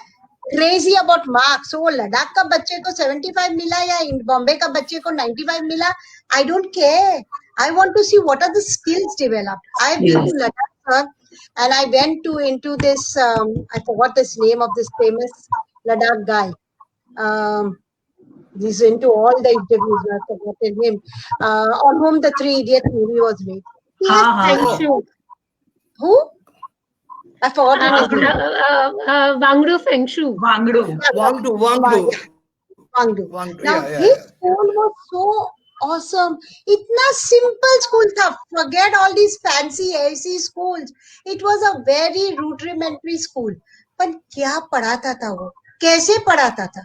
crazy about marks. So Ladakh ka bacche ko 75 mila ya Bombay ka bacche ko 95 mila. I don't care. I want to see what are the skills developed. I've been to Ladakh, sir, and I went into this, I forgot this name of this famous Ladakh guy. He's into all the interviews. I forgot his name. On whom the Three Idiots movie was made. He has who? I forgot his name. Wangdu Fengshu. Wangdu. Now his school was so awesome. Itna simple school tha. Forget all these fancy AC schools. It was a very rudimentary school. But क्या पढ़ाता था वो? कैसे पढ़ाता था?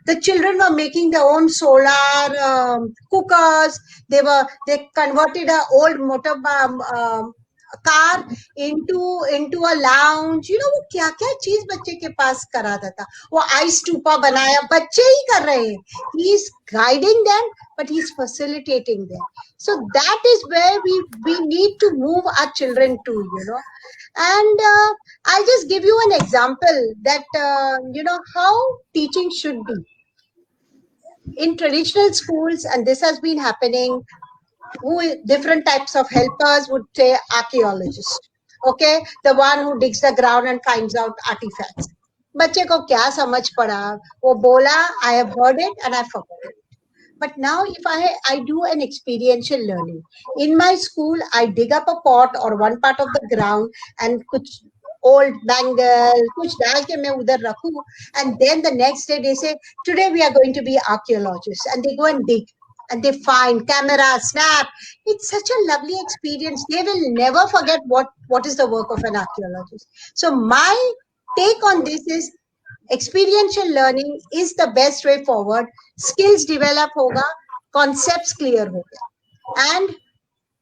The children were making their own solar cookers. They converted an old car into a lounge. You know वो क्या क्या चीज बच्चे के पास कराता था. वो ice stupa बनाया, बच्चे ही कर रहे हैं. He is guiding them, but he is facilitating them. So that is where we need to move our children to, you know. And I'll just give you an example that you know how teaching should be in traditional schools, and this has been happening. Different types of helpers would say archaeologist, okay, the one who digs the ground and finds out artifacts. बच्चे को क्या समझ पड़ा, वो बोला, I have heard it and I forgot it. But now if I do an experiential learning in my school, I dig up a pot or one part of the ground and कुछ old bangle कुछ डाल के मैं उधर रखूं, and then the next day they say today we are going to be archaeologists, and they go and dig and they find camera snap. It's such a lovely experience. They will never forget what is the work of an archaeologist. So my take on this is experiential learning is the best way forward. Skills develop hoga, concepts clear hoga,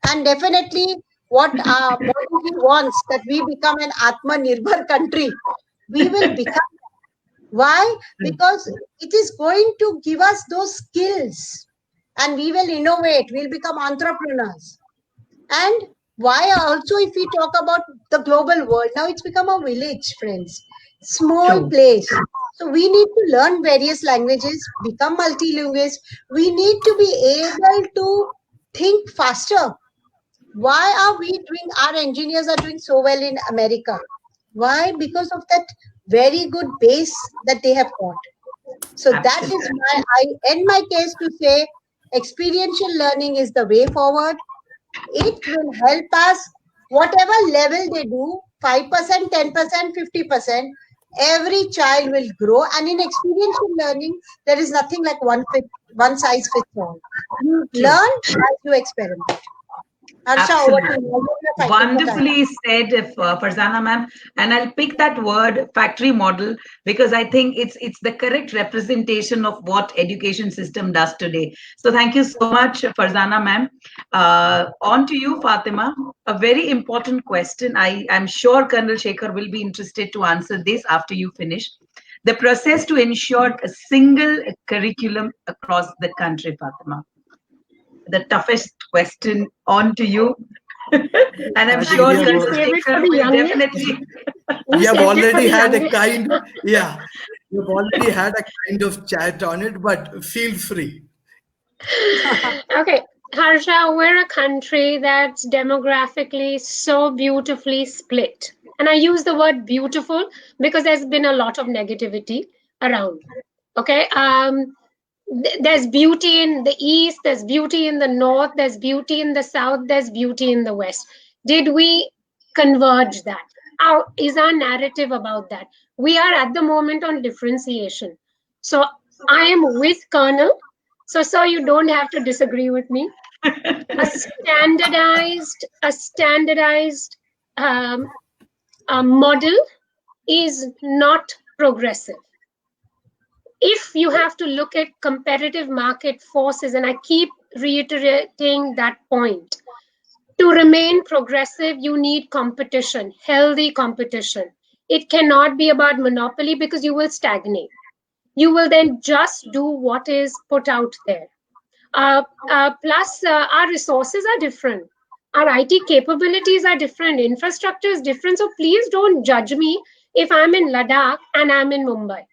and definitely what Modi wants, that we become an Atmanirbhar country. We will become. Why? Because it is going to give us those skills, and we will innovate. We'll become entrepreneurs. And why also, if we talk about the global world, now it's become a village, friends. Small place. So we need to learn various languages, become multilinguals. We need to be able to think faster. Why are we doing, our engineers are doing so well in America? Why? Because of that very good base that they have got. So that is why I end my case to say experiential learning is the way forward. It will help us, whatever level they do, 5%, 10%, 50%, every child will grow. And in experiential learning, there is nothing like one size fits all. You learn as you experiment. Harsha, over to you. Wonderfully said, Farzana ma'am. And I'll pick that word, factory model, because I think it's the correct representation of what education system does today. So thank you so much, Farzana ma'am. On to you, Fatima. A very important question. I'm sure Colonel Shekhar will be interested to answer this after you finish. The process to ensure a single curriculum across the country, Fatima. The toughest question, on to you. And I'm sure Colonel Shekhar will definitely. We have already had a kind, we've already had a kind of chat on it, but feel free. Okay, Harsha, we're a country that's demographically so beautifully split. And I use the word beautiful because there's been a lot of negativity around. Okay. There's beauty in the east, there's beauty in the north, there's beauty in the south, there's beauty in the west. Did we converge that? Is our narrative about that? We are at the moment on differentiation. So I am with Colonel. So sir, you don't have to disagree with me. A standardized model is not progressive. If you have to look at competitive market forces, and I keep reiterating that point, to remain progressive, you need competition, healthy competition. It cannot be about monopoly because you will stagnate. You will then just do what is put out there. Plus, our resources are different. Our IT capabilities are different. Infrastructure is different. So please don't judge me if I'm in Ladakh and I'm in Mumbai.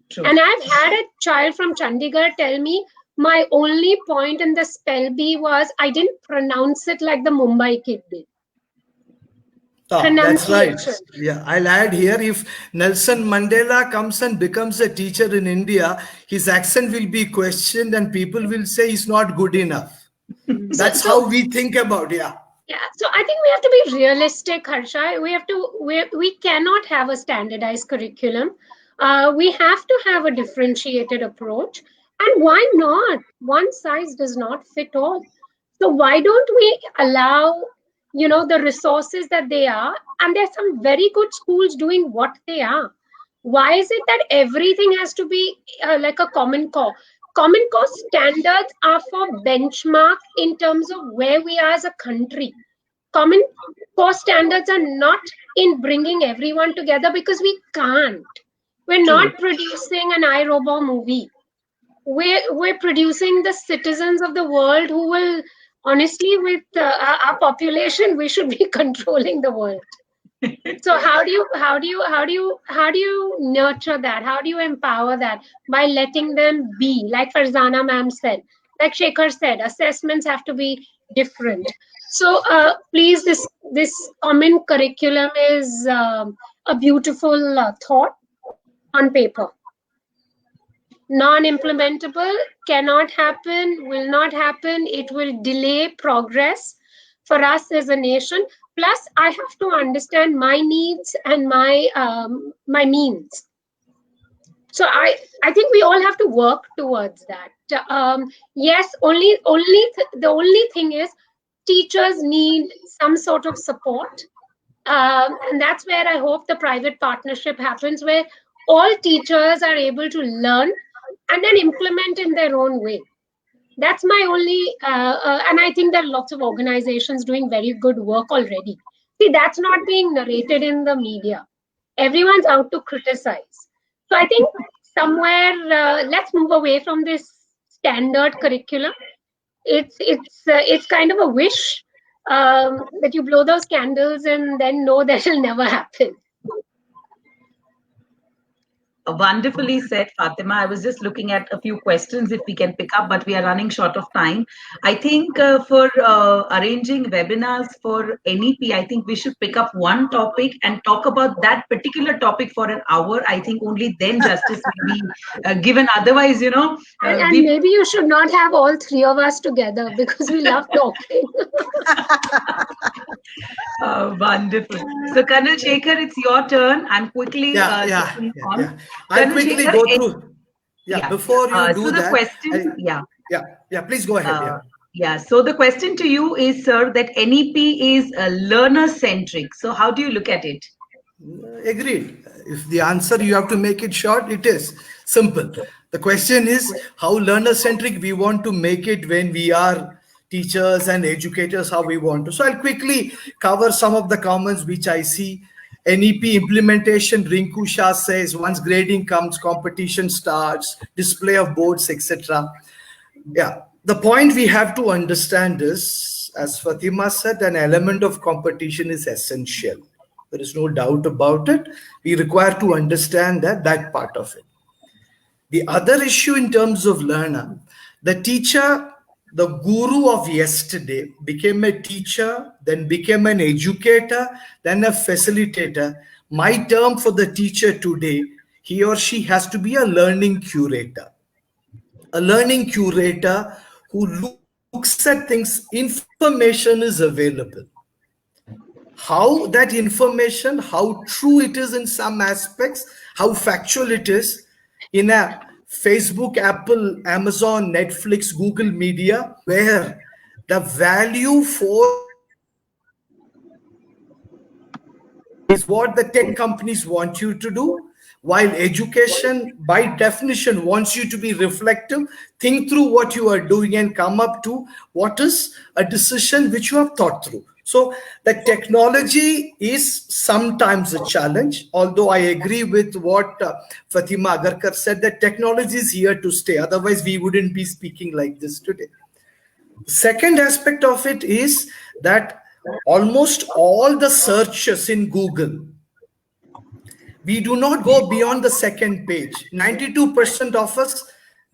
True. And I've had a child from Chandigarh tell me my only point in the spell bee was I didn't pronounce it like the Mumbai kid did. That's right. Yeah, I'll add here, if Nelson Mandela comes and becomes a teacher in India, his accent will be questioned and people will say he's not good enough. That's how we think about it. Yeah, so I think we have to be realistic, Harsha. We cannot have a standardized curriculum. We have to have a differentiated approach. And why not? One size does not fit all. So why don't we allow, the resources that they are? And there's some very good schools doing what they are. Why is it that everything has to be like a Common Core? Common Core standards are for benchmark in terms of where we are as a country. common core standards are not in bringing everyone together, because we can't. We're not producing an iRobot movie. We're producing the citizens of the world who will, honestly, with our population, we should be controlling the world. So how do you nurture that? How do you empower that? By letting them be, like Farzana ma'am said, like Shekhar said, assessments have to be different. So please, this common curriculum is a beautiful thought on paper. Non-implementable, cannot happen, will not happen. It will delay progress for us as a nation. Plus, I have to understand my needs and my means. So I think we all have to work towards that. Yes, the only thing is teachers need some sort of support, and that's where I hope the private partnership happens, where all teachers are able to learn and then implement in their own way. That's my only, and I think there are lots of organizations doing very good work already. See, that's not being narrated in the media. Everyone's out to criticize. So I think somewhere, let's move away from this standard curriculum. It's kind of a wish that you blow those candles and then know that it'll never happen. Wonderfully said, Fatima. I was just looking at a few questions if we can pick up, but we are running short of time. I think for arranging webinars for NEP, I think we should pick up one topic and talk about that particular topic for an hour. I think only then justice will be given. Otherwise, and maybe you should not have all three of us together, because we love talking. Wonderful. So, Colonel Shekhar, it's your turn. I'm quickly I'll quickly go through. Before you do so the that, question, please go ahead. So the question to you is, sir, that NEP is learner-centric. So how do you look at it? Agreed. If the answer you have to make it short, it is simple. The question is how learner-centric we want to make it when we are teachers and educators, how we want to. So I'll quickly cover some of the comments which I see. NEP implementation, Rinku Shah says, once grading comes, competition starts, display of boards, etc. The point we have to understand is, as Fatima said, an element of competition is essential. There is no doubt about it. We require to understand that part of it. The other issue in terms of learner, the teacher, the guru of yesterday became a teacher, then became an educator, then a facilitator. My term for the teacher today, he or she has to be a learning curator. A learning curator who looks at things, information is available. How that information, how true it is in some aspects, how factual it is in a Facebook, Apple, Amazon, Netflix, Google Media, where the value for is what the tech companies want you to do, while education by definition wants you to be reflective, think through what you are doing and come up to what is a decision which you have thought through. So the technology is sometimes a challenge, although I agree with what Fatima Agarkar said, that technology is here to stay. Otherwise, we wouldn't be speaking like this today. Second aspect of it is that almost all the searches in Google, we do not go beyond the second page. 92% of us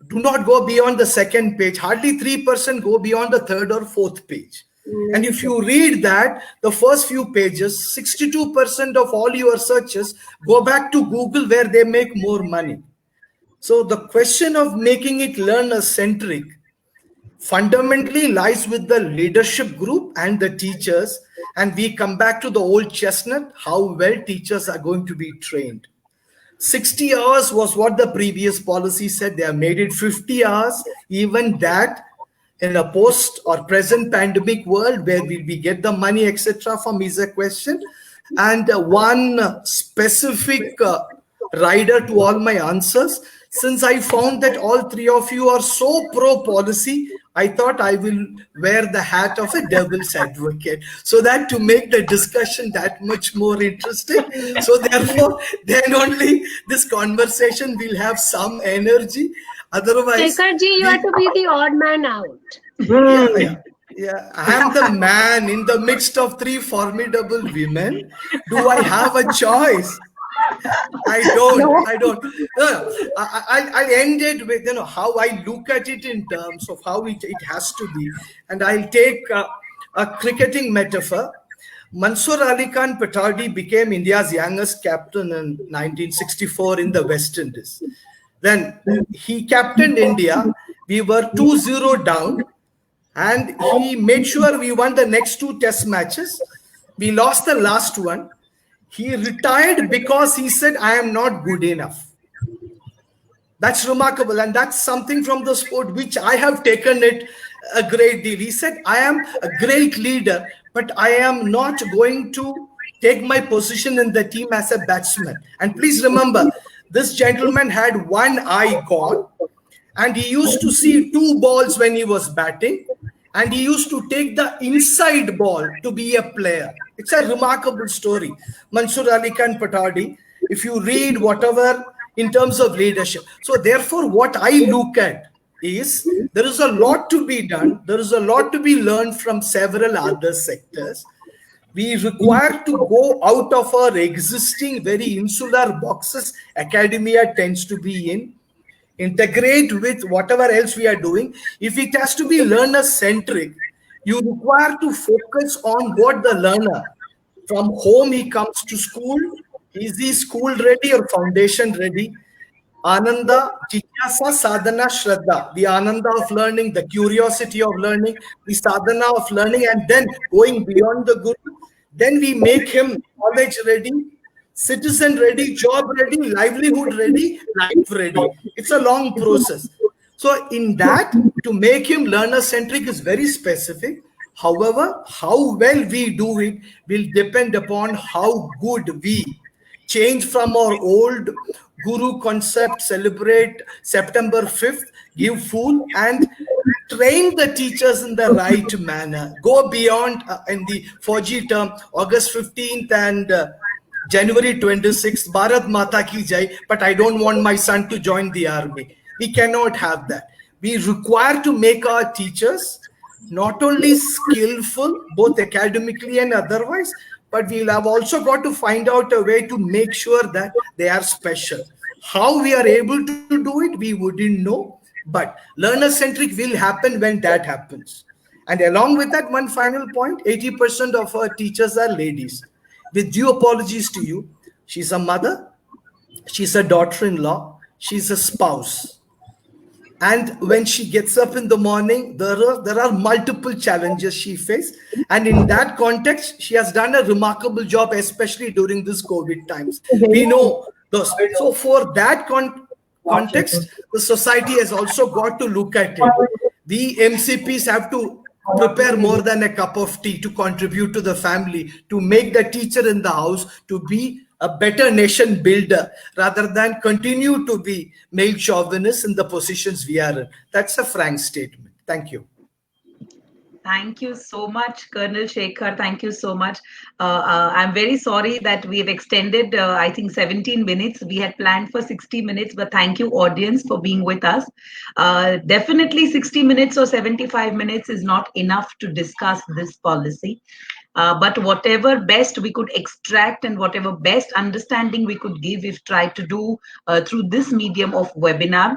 do not go beyond the second page. Hardly 3% go beyond the third or fourth page. And if you read that, the first few pages, 62% of all your searches go back to Google, where they make more money. So the question of making it learner-centric fundamentally lies with the leadership group and the teachers. And we come back to the old chestnut, how well teachers are going to be trained. 60 hours was what the previous policy said. They have made it 50 hours. Even that, in a post or present pandemic world where will we get the money, etc., from is a question. And one specific rider to all my answers, since I found that all three of you are so pro policy, I thought I will wear the hat of a devil's advocate so that to make the discussion that much more interesting. So therefore, then only this conversation will have some energy. Otherwise, Shekharji, you have to be the odd man out. yeah, I am the man in the midst of three formidable women. Do I have a choice? I don't. I don't. I'll end it with how I look at it in terms of how it has to be, and I'll take a cricketing metaphor. Mansur Ali Khan Patardi became India's youngest captain in 1964 in the West Indies. Then he captained India. We were 2-0 down, and he made sure we won the next two test matches. We lost the last one. He retired because he said, I am not good enough. That's remarkable. And that's something from the sport which I have taken it a great deal. He said, I am a great leader, but I am not going to take my position in the team as a batsman. And please remember, this gentleman had one eye gone, and he used to see two balls when he was batting, and he used to take the inside ball to be a player. It's a remarkable story. Mansur Ali Khan Patardi, if you read whatever in terms of leadership. So therefore, what I look at is there is a lot to be done. There is a lot to be learned from several other sectors. We require to go out of our existing very insular boxes academia tends to be in, integrate with whatever else we are doing. If it has to be learner-centric, you require to focus on what the learner, from home he comes to school, is he school ready or foundation ready? Ananda, Jityasa, Sadhana, Shraddha, the Ananda of learning, the curiosity of learning, the Sadhana of learning, and then going beyond the Guru. Then we make him college ready, citizen ready, job ready, livelihood ready, life ready. It's a long process. So in that, to make him learner-centric is very specific. However, how well we do it will depend upon how good we change from our old guru concept, celebrate September 5th, give food, and train the teachers in the right manner. Go beyond in the 4G term, August 15th and January 26th, Bharat Mata ki jai, but I don't want my son to join the army. We cannot have that. We require to make our teachers not only skillful, both academically and otherwise, but we'll have also got to find out a way to make sure that they are special. How we are able to do it, we wouldn't know, but learner-centric will happen when that happens. And along with that, one final point, 80% of our teachers are ladies. With due apologies to you, she's a mother, she's a daughter-in-law, she's a spouse. And when she gets up in the morning, there are multiple challenges she faces. And in that context, she has done a remarkable job, especially during this COVID times. We know those. So for that context, the society has also got to look at it. The MCPs have to prepare more than a cup of tea to contribute to the family, to make the teacher in the house to be a better nation builder rather than continue to be male chauvinists in the positions we are in. That's a frank statement. Thank you. Thank you so much, Colonel Shekhar. Thank you so much. I'm very sorry that we've extended, I think, 17 minutes. We had planned for 60 minutes, but thank you, audience, for being with us. Definitely 60 minutes or 75 minutes is not enough to discuss this policy. But whatever best we could extract and whatever best understanding we could give, we've tried to do through this medium of webinar.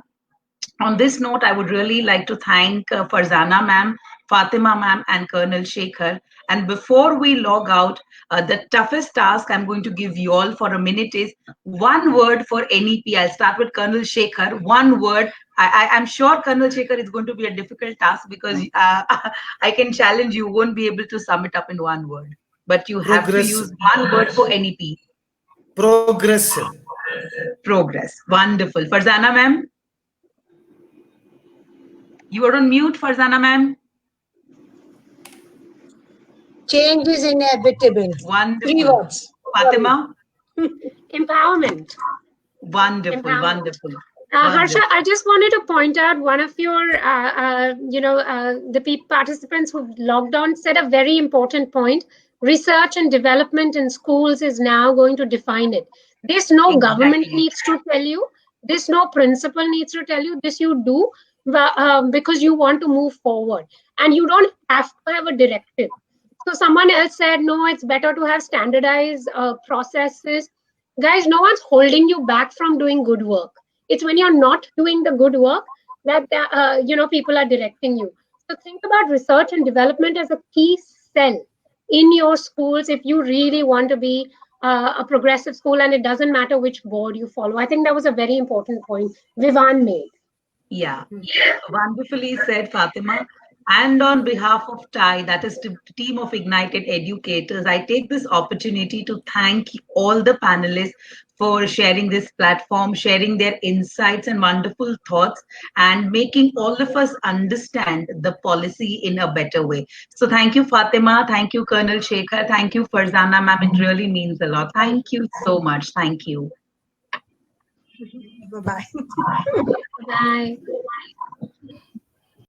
On this note, I would really like to thank Farzana ma'am, Fatima ma'am, and Colonel Shekhar. And before we log out, the toughest task I'm going to give you all for a minute is one word for NEP. I'll start with Colonel Shekhar. One word. I'm sure Colonel Shekhar is going to be a difficult task because I can challenge you won't be able to sum it up in one word. But you have to use one word for NEP. Progressive. Progress. Wonderful. Farzana ma'am? You are on mute, Farzana ma'am. Change is inevitable. Wonderful. 3 words. Fatima? Empowerment. Wonderful, Empowerment. wonderful. Harsha, I just wanted to point out one of your, the participants who logged on said a very important point. Research and development in schools is now going to define it. This no government Exactly. needs to tell you. This no principal needs to tell you. This you do because you want to move forward. And you don't have to have a directive. So someone else said, no, it's better to have standardized processes. Guys, no one's holding you back from doing good work. It's when you're not doing the good work that people are directing you. So think about research and development as a key cell in your schools if you really want to be a progressive school, and it doesn't matter which board you follow. I think that was a very important point Vivan made. Yeah, wonderfully said, Fatima. And on behalf of TIE, that is the team of Ignited Educators, I take this opportunity to thank all the panelists for sharing this platform, sharing their insights and wonderful thoughts, and making all of us understand the policy in a better way. So thank you, Fatima. Thank you, Colonel Shekhar. Thank you, Farzana ma'am. It really means a lot. Thank you so much. Thank you. Bye-bye. Bye.